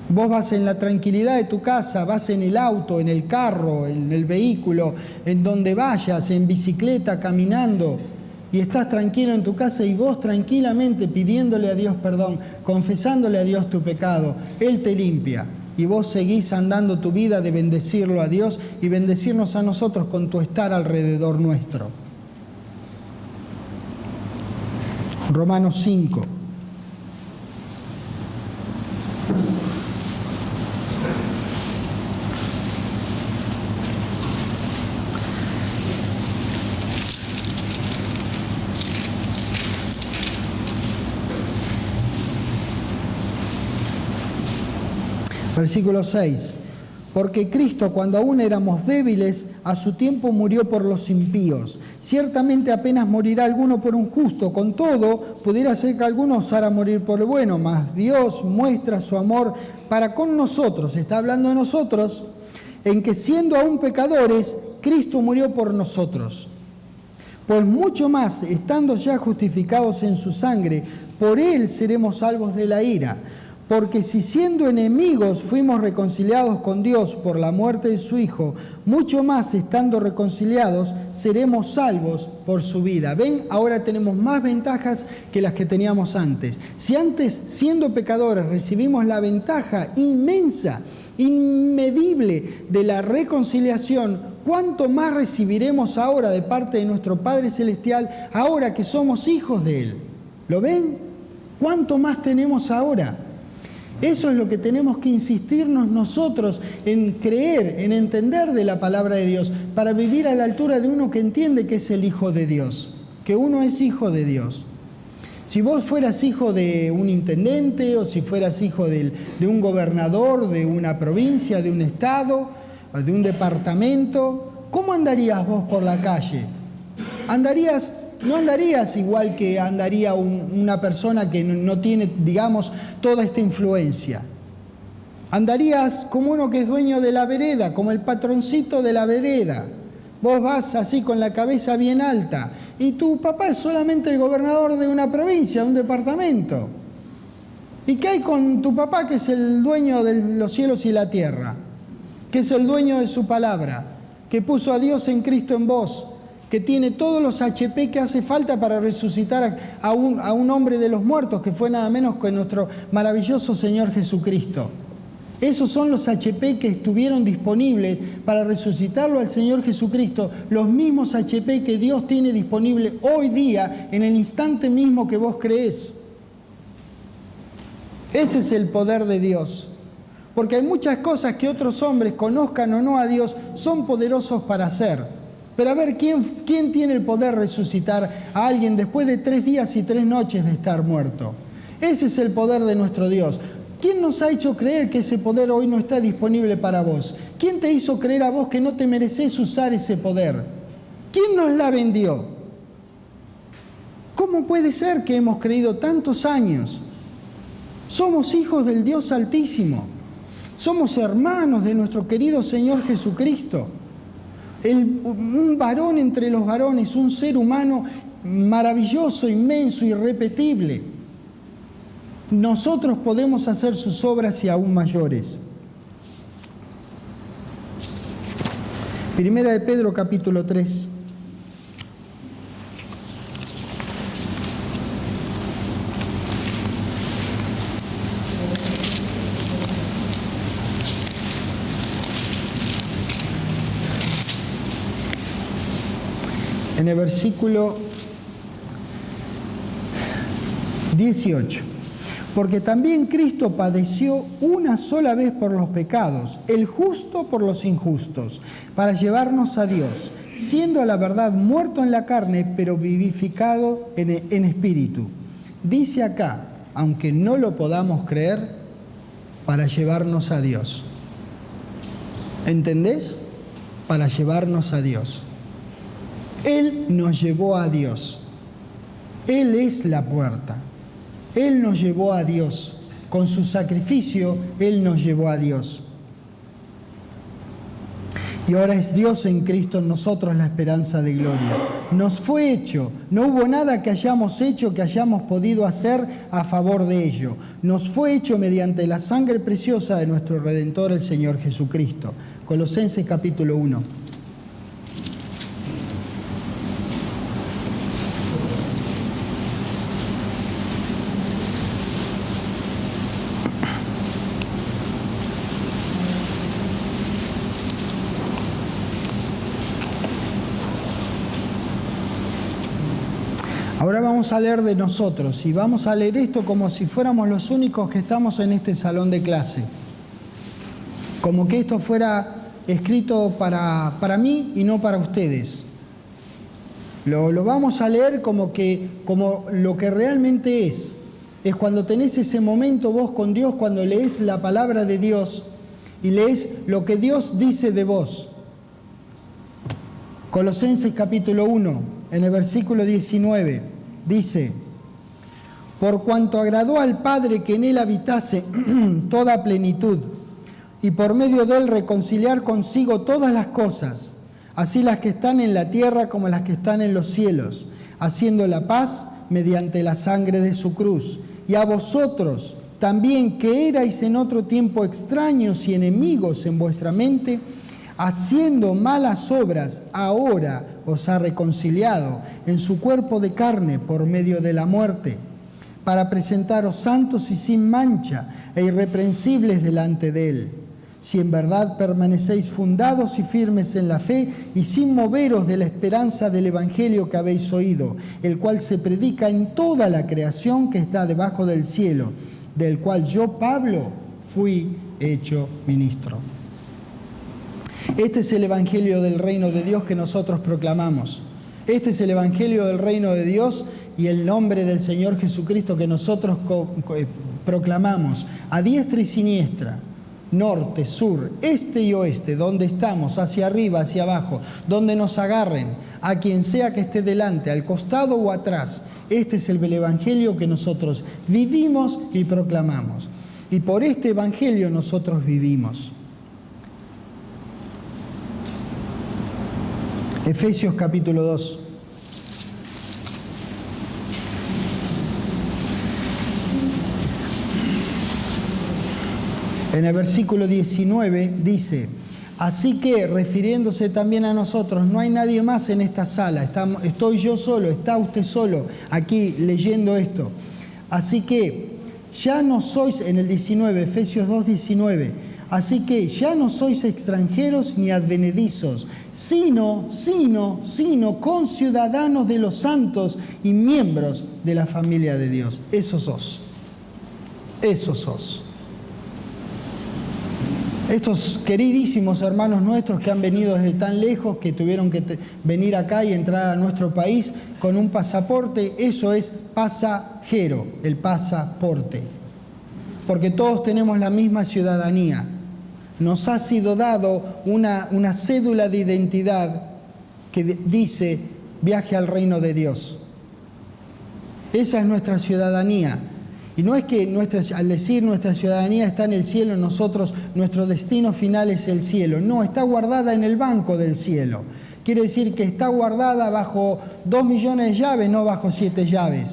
S1: Vos vas en la tranquilidad de tu casa, vas en el auto, en el carro, en el vehículo, en donde vayas, en bicicleta, caminando, y estás tranquilo en tu casa y vos tranquilamente pidiéndole a Dios perdón, confesándole a Dios tu pecado. Él te limpia y vos seguís andando tu vida de bendecirlo a Dios y bendecirnos a nosotros con tu estar alrededor nuestro. Romanos 5. Versículo 6. Porque Cristo, cuando aún éramos débiles, a su tiempo murió por los impíos. Ciertamente apenas morirá alguno por un justo, con todo, pudiera ser que alguno osara morir por el bueno, mas Dios muestra su amor para con nosotros, está hablando de nosotros, en que siendo aún pecadores, Cristo murió por nosotros. Pues mucho más, estando ya justificados en su sangre, por Él seremos salvos de la ira. Porque si siendo enemigos fuimos reconciliados con Dios por la muerte de su Hijo, mucho más estando reconciliados seremos salvos por su vida. ¿Ven? Ahora tenemos más ventajas que las que teníamos antes. Si antes, siendo pecadores, recibimos la ventaja inmensa, inmedible de la reconciliación, ¿cuánto más recibiremos ahora de parte de nuestro Padre Celestial, ahora que somos hijos de Él? ¿Lo ven? ¿Cuánto más tenemos ahora? Eso es lo que tenemos que insistirnos nosotros en creer, en entender de la palabra de Dios, para vivir a la altura de uno que entiende que es el Hijo de Dios, que uno es hijo de Dios. Si vos fueras hijo de un intendente o si fueras hijo de un gobernador, de una provincia, de un estado, de un departamento, ¿cómo andarías vos por la calle? No andarías igual que andaría una persona que no tiene, digamos, toda esta influencia. Andarías como uno que es dueño de la vereda, como el patroncito de la vereda. Vos vas así con la cabeza bien alta y tu papá es solamente el gobernador de una provincia, de un departamento. ¿Y qué hay con tu papá, que es el dueño de los cielos y la tierra? Que es el dueño de su palabra, que puso a Dios en Cristo en vos, que tiene todos los HP que hace falta para resucitar a un hombre de los muertos, que fue nada menos que nuestro maravilloso Señor Jesucristo. Esos son los HP que estuvieron disponibles para resucitarlo al Señor Jesucristo, los mismos HP que Dios tiene disponible hoy día, en el instante mismo que vos creés. Ese es el poder de Dios. Porque hay muchas cosas que otros hombres, conozcan o no a Dios, son poderosos para hacer. Pero a ver, ¿quién tiene el poder de resucitar a alguien después de 3 días y 3 noches de estar muerto? Ese es el poder de nuestro Dios. ¿Quién nos ha hecho creer que ese poder hoy no está disponible para vos? ¿Quién te hizo creer a vos que no te mereces usar ese poder? ¿Quién nos la vendió? ¿Cómo puede ser que hemos creído tantos años? Somos hijos del Dios Altísimo. Somos hermanos de nuestro querido Señor Jesucristo. Un varón entre los varones, un ser humano maravilloso, inmenso, irrepetible. Nosotros podemos hacer sus obras y aún mayores. Primera de Pedro, capítulo 3. En el versículo 18. Porque también Cristo padeció una sola vez por los pecados, el justo por los injustos, para llevarnos a Dios, siendo a la verdad muerto en la carne, pero vivificado en espíritu. Dice acá, aunque no lo podamos creer, para llevarnos a Dios. ¿Entendés? Para llevarnos a Dios. Él nos llevó a Dios. Él es la puerta. Él nos llevó a Dios. Con su sacrificio, Él nos llevó a Dios. Y ahora es Dios en Cristo en nosotros la esperanza de gloria. Nos fue hecho. No hubo nada que hayamos hecho que hayamos podido hacer a favor de ello. Nos fue hecho mediante la sangre preciosa de nuestro Redentor, el Señor Jesucristo. Colosenses capítulo 1. Ahora vamos a leer de nosotros y vamos a leer esto como si fuéramos los únicos que estamos en este salón de clase. Como que esto fuera escrito para mí y no para ustedes. Lo vamos a leer como lo que realmente es. Es cuando tenés ese momento vos con Dios, cuando lees la palabra de Dios y lees lo que Dios dice de vos. Colosenses capítulo 1, en el versículo 19. Dice, por cuanto agradó al Padre que en Él habitase toda plenitud, y por medio de Él reconciliar consigo todas las cosas, así las que están en la tierra como las que están en los cielos, haciendo la paz mediante la sangre de su cruz. Y a vosotros también, que erais en otro tiempo extraños y enemigos en vuestra mente, haciendo malas obras, ahora os ha reconciliado en su cuerpo de carne por medio de la muerte, para presentaros santos y sin mancha e irreprensibles delante de Él. Si en verdad permanecéis fundados y firmes en la fe y sin moveros de la esperanza del Evangelio que habéis oído, el cual se predica en toda la creación que está debajo del cielo, del cual yo, Pablo, fui hecho ministro. Este es el Evangelio del reino de Dios que nosotros proclamamos. Este es el Evangelio del reino de Dios y el nombre del Señor Jesucristo que nosotros proclamamos a diestra y siniestra, norte, sur, este y oeste, donde estamos, hacia arriba, hacia abajo, donde nos agarren, a quien sea que esté delante, al costado o atrás. Este es el Evangelio que nosotros vivimos y proclamamos. Y por este Evangelio nosotros vivimos. Efesios capítulo 2. En el versículo 19 dice: así que, refiriéndose también a nosotros, no hay nadie más en esta sala, estoy yo solo, está usted solo aquí leyendo esto. Así que ya no sois, en el 19, Efesios 2, 19, así que ya no sois extranjeros ni advenedizos, sino conciudadanos de los santos y miembros de la familia de Dios. Eso sos. Estos queridísimos hermanos nuestros que han venido desde tan lejos, que tuvieron que venir acá y entrar a nuestro país con un pasaporte, eso es pasajero, el pasaporte. Porque todos tenemos la misma ciudadanía. Nos ha sido dado una cédula de identidad que dice viaje al reino de Dios. Esa es nuestra ciudadanía. Y no es que al decir nuestra ciudadanía está en el cielo, nosotros, nuestro destino final es el cielo. No, está guardada en el banco del cielo. Quiere decir que está guardada bajo 2 millones de llaves, no bajo 7 llaves.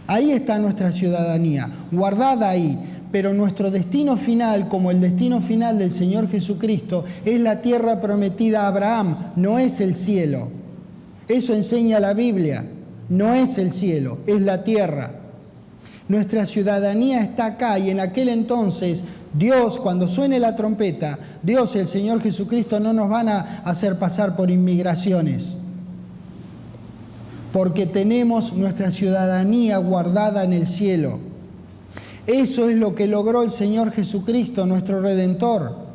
S1: Ahí está nuestra ciudadanía, guardada ahí. Pero nuestro destino final, como el destino final del Señor Jesucristo, es la tierra prometida a Abraham, no es el cielo. Eso enseña la Biblia. No es el cielo, es la tierra. Nuestra ciudadanía está acá y en aquel entonces Dios, cuando suene la trompeta, Dios, el Señor Jesucristo, no nos van a hacer pasar por inmigraciones, porque tenemos nuestra ciudadanía guardada en el cielo. Eso es lo que logró el Señor Jesucristo, nuestro Redentor.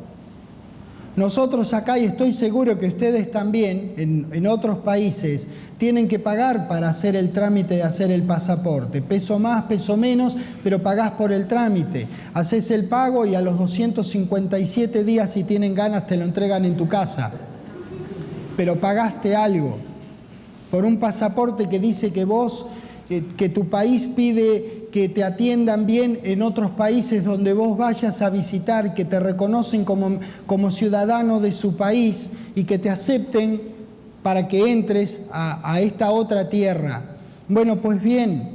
S1: Nosotros acá, y estoy seguro que ustedes también, en otros países, tienen que pagar para hacer el trámite de hacer el pasaporte. Peso más, peso menos, pero pagás por el trámite. Haces el pago y a los 257 días, si tienen ganas, te lo entregan en tu casa. Pero pagaste algo por un pasaporte que dice que vos, que tu país pide que te atiendan bien en otros países donde vos vayas a visitar, que te reconocen como ciudadano de su país y que te acepten para que entres a esta otra tierra. Bueno, pues bien,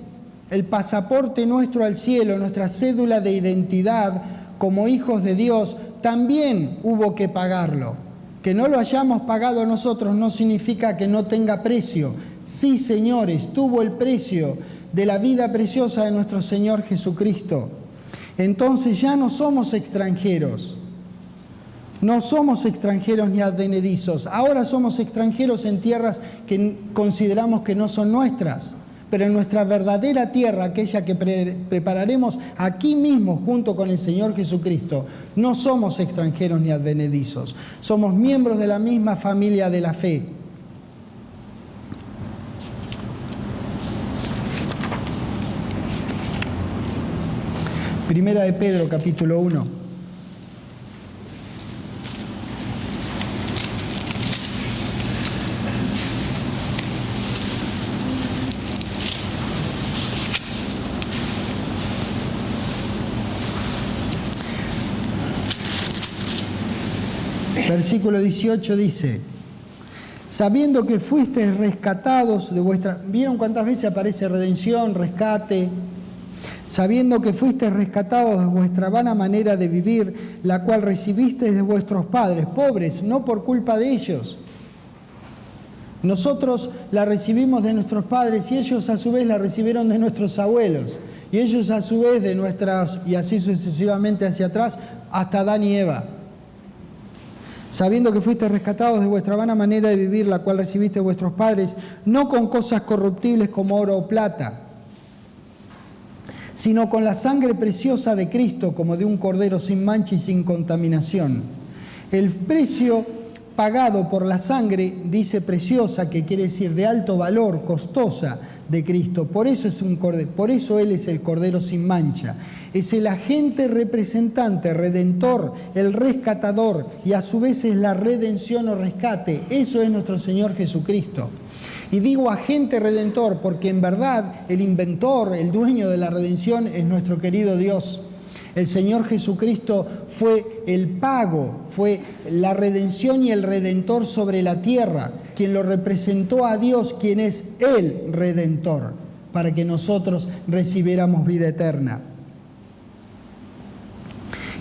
S1: el pasaporte nuestro al cielo, nuestra cédula de identidad como hijos de Dios, también hubo que pagarlo. Que no lo hayamos pagado nosotros no significa que no tenga precio. Sí, señores, tuvo el precio de la vida preciosa de nuestro Señor Jesucristo. Entonces ya no somos extranjeros. No somos extranjeros ni advenedizos. Ahora somos extranjeros en tierras que consideramos que no son nuestras. Pero en nuestra verdadera tierra, aquella que prepararemos aquí mismo junto con el Señor Jesucristo, no somos extranjeros ni advenedizos. Somos miembros de la misma familia de la fe. Primera de Pedro, capítulo 1. Versículo 18 dice: Sabiendo que fuisteis rescatados de vuestra... ¿Vieron cuántas veces aparece redención, rescate? Sabiendo que fuisteis rescatados de vuestra vana manera de vivir, la cual recibisteis de vuestros padres, pobres, no por culpa de ellos. Nosotros la recibimos de nuestros padres y ellos a su vez la recibieron de nuestros abuelos. Y ellos a su vez de nuestras, y así sucesivamente hacia atrás, hasta Adán y Eva. Sabiendo que fuisteis rescatados de vuestra vana manera de vivir, la cual recibiste de vuestros padres, no con cosas corruptibles como oro o plata, sino con la sangre preciosa de Cristo, como de un cordero sin mancha y sin contaminación. El precio pagado por la sangre, dice preciosa, que quiere decir de alto valor, costosa, de Cristo. Por eso Él es el cordero sin mancha. Es el agente representante, redentor, el rescatador, y a su vez es la redención o rescate. Eso es nuestro Señor Jesucristo. Y digo agente redentor porque en verdad el inventor, el dueño de la redención es nuestro querido Dios. El Señor Jesucristo fue el pago, fue la redención y el redentor sobre la tierra, quien lo representó a Dios, quien es el redentor, para que nosotros recibiéramos vida eterna.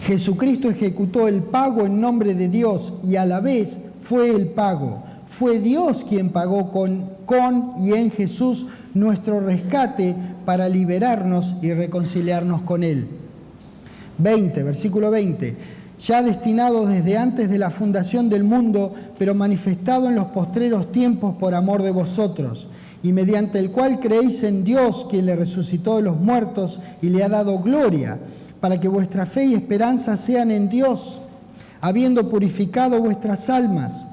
S1: Jesucristo ejecutó el pago en nombre de Dios y a la vez fue el pago. Fue Dios quien pagó con y en Jesús nuestro rescate para liberarnos y reconciliarnos con Él. Versículo 20. Ya destinado desde antes de la fundación del mundo, pero manifestado en los postreros tiempos por amor de vosotros, y mediante el cual creéis en Dios, quien le resucitó de los muertos y le ha dado gloria, para que vuestra fe y esperanza sean en Dios, habiendo purificado vuestras almas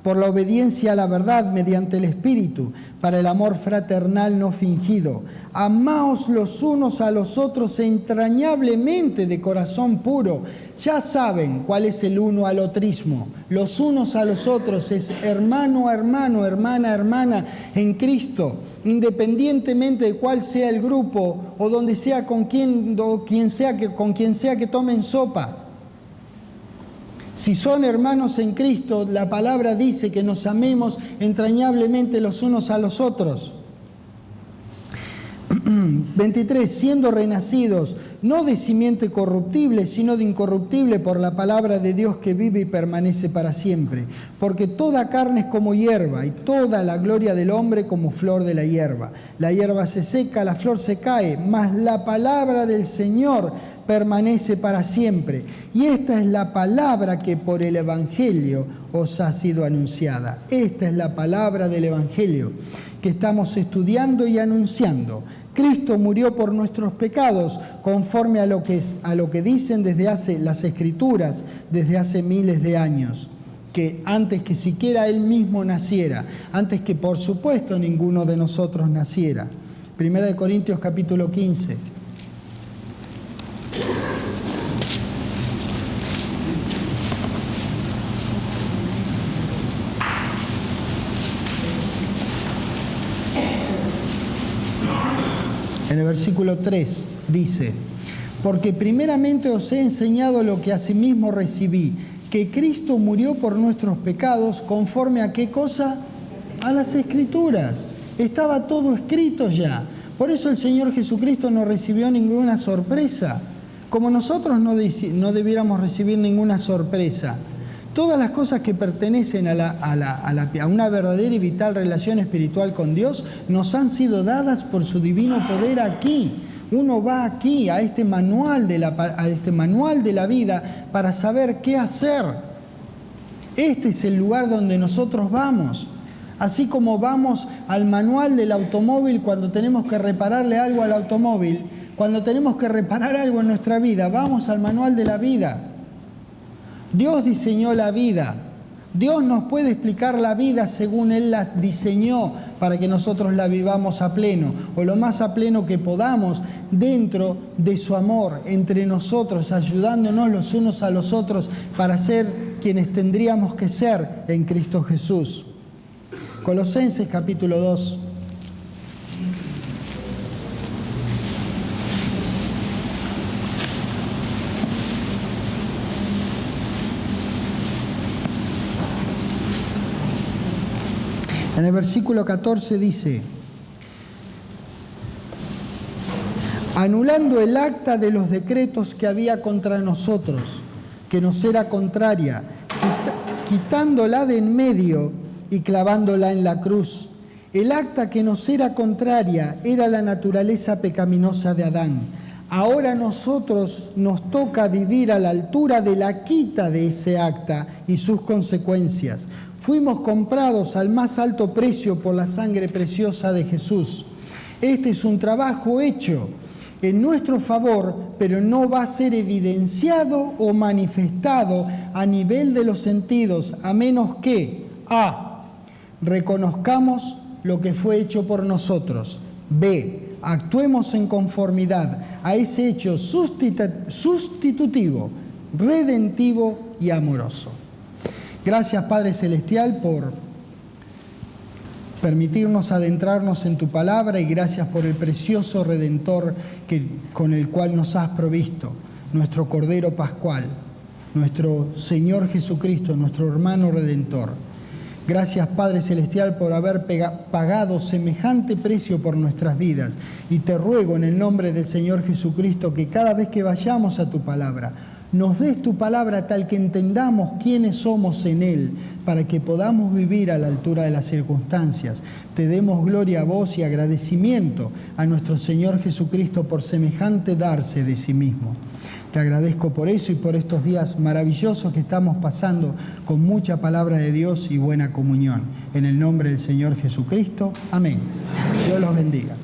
S1: por la obediencia a la verdad mediante el Espíritu, para el amor fraternal no fingido. Amaos los unos a los otros entrañablemente de corazón puro. Ya saben cuál es el uno al otrismo. Los unos a los otros es hermano a hermano, hermana a hermana en Cristo, independientemente de cuál sea el grupo o donde sea con quien sea que tomen sopa. Si son hermanos en Cristo, la palabra dice que nos amemos entrañablemente los unos a los otros. 23. Siendo renacidos, no de simiente corruptible, sino de incorruptible por la palabra de Dios que vive y permanece para siempre. Porque toda carne es como hierba, y toda la gloria del hombre como flor de la hierba. La hierba se seca, la flor se cae, mas la palabra del Señor permanece para siempre. Y esta es la palabra que por el Evangelio os ha sido anunciada. Esta es la palabra del Evangelio que estamos estudiando y anunciando. Cristo murió por nuestros pecados, conforme a lo que dicen las Escrituras desde hace miles de años, que antes que siquiera Él mismo naciera, antes que por supuesto ninguno de nosotros naciera. 1 Corintios capítulo 15. En el versículo 3 dice: porque primeramente os he enseñado lo que asimismo recibí, que Cristo murió por nuestros pecados, conforme a ¿qué cosa? A las Escrituras. Estaba todo escrito ya. Por eso el Señor Jesucristo no recibió ninguna sorpresa, como nosotros no debiéramos recibir ninguna sorpresa. Todas las cosas que pertenecen a una verdadera y vital relación espiritual con Dios nos han sido dadas por su divino poder aquí. Uno va aquí a este manual de la vida para saber qué hacer. Este es el lugar donde nosotros vamos. Así como vamos al manual del automóvil cuando tenemos que repararle algo al automóvil, cuando tenemos que reparar algo en nuestra vida, vamos al manual de la vida. Dios diseñó la vida. Dios nos puede explicar la vida según Él la diseñó para que nosotros la vivamos a pleno, o lo más a pleno que podamos, dentro de su amor, entre nosotros, ayudándonos los unos a los otros para ser quienes tendríamos que ser en Cristo Jesús. Colosenses capítulo 2. En el versículo 14 dice: anulando el acta de los decretos que había contra nosotros, que nos era contraria, quitándola de en medio y clavándola en la cruz. El acta que nos era contraria era la naturaleza pecaminosa de Adán. Ahora a nosotros nos toca vivir a la altura de la quita de ese acta y sus consecuencias. Fuimos comprados al más alto precio por la sangre preciosa de Jesús. Este es un trabajo hecho en nuestro favor, pero no va a ser evidenciado o manifestado a nivel de los sentidos, a menos que A, reconozcamos lo que fue hecho por nosotros; B, actuemos en conformidad a ese hecho sustitutivo, redentivo y amoroso. Gracias, Padre Celestial, por permitirnos adentrarnos en tu palabra, y gracias por el precioso Redentor con el cual nos has provisto, nuestro Cordero Pascual, nuestro Señor Jesucristo, nuestro hermano Redentor. Gracias, Padre Celestial, por haber pagado semejante precio por nuestras vidas, y te ruego en el nombre del Señor Jesucristo que cada vez que vayamos a tu palabra, nos des tu palabra tal que entendamos quiénes somos en Él, para que podamos vivir a la altura de las circunstancias. Te demos gloria a vos y agradecimiento a nuestro Señor Jesucristo por semejante darse de sí mismo. Te agradezco por eso y por estos días maravillosos que estamos pasando con mucha palabra de Dios y buena comunión. En el nombre del Señor Jesucristo. Amén. Dios los bendiga.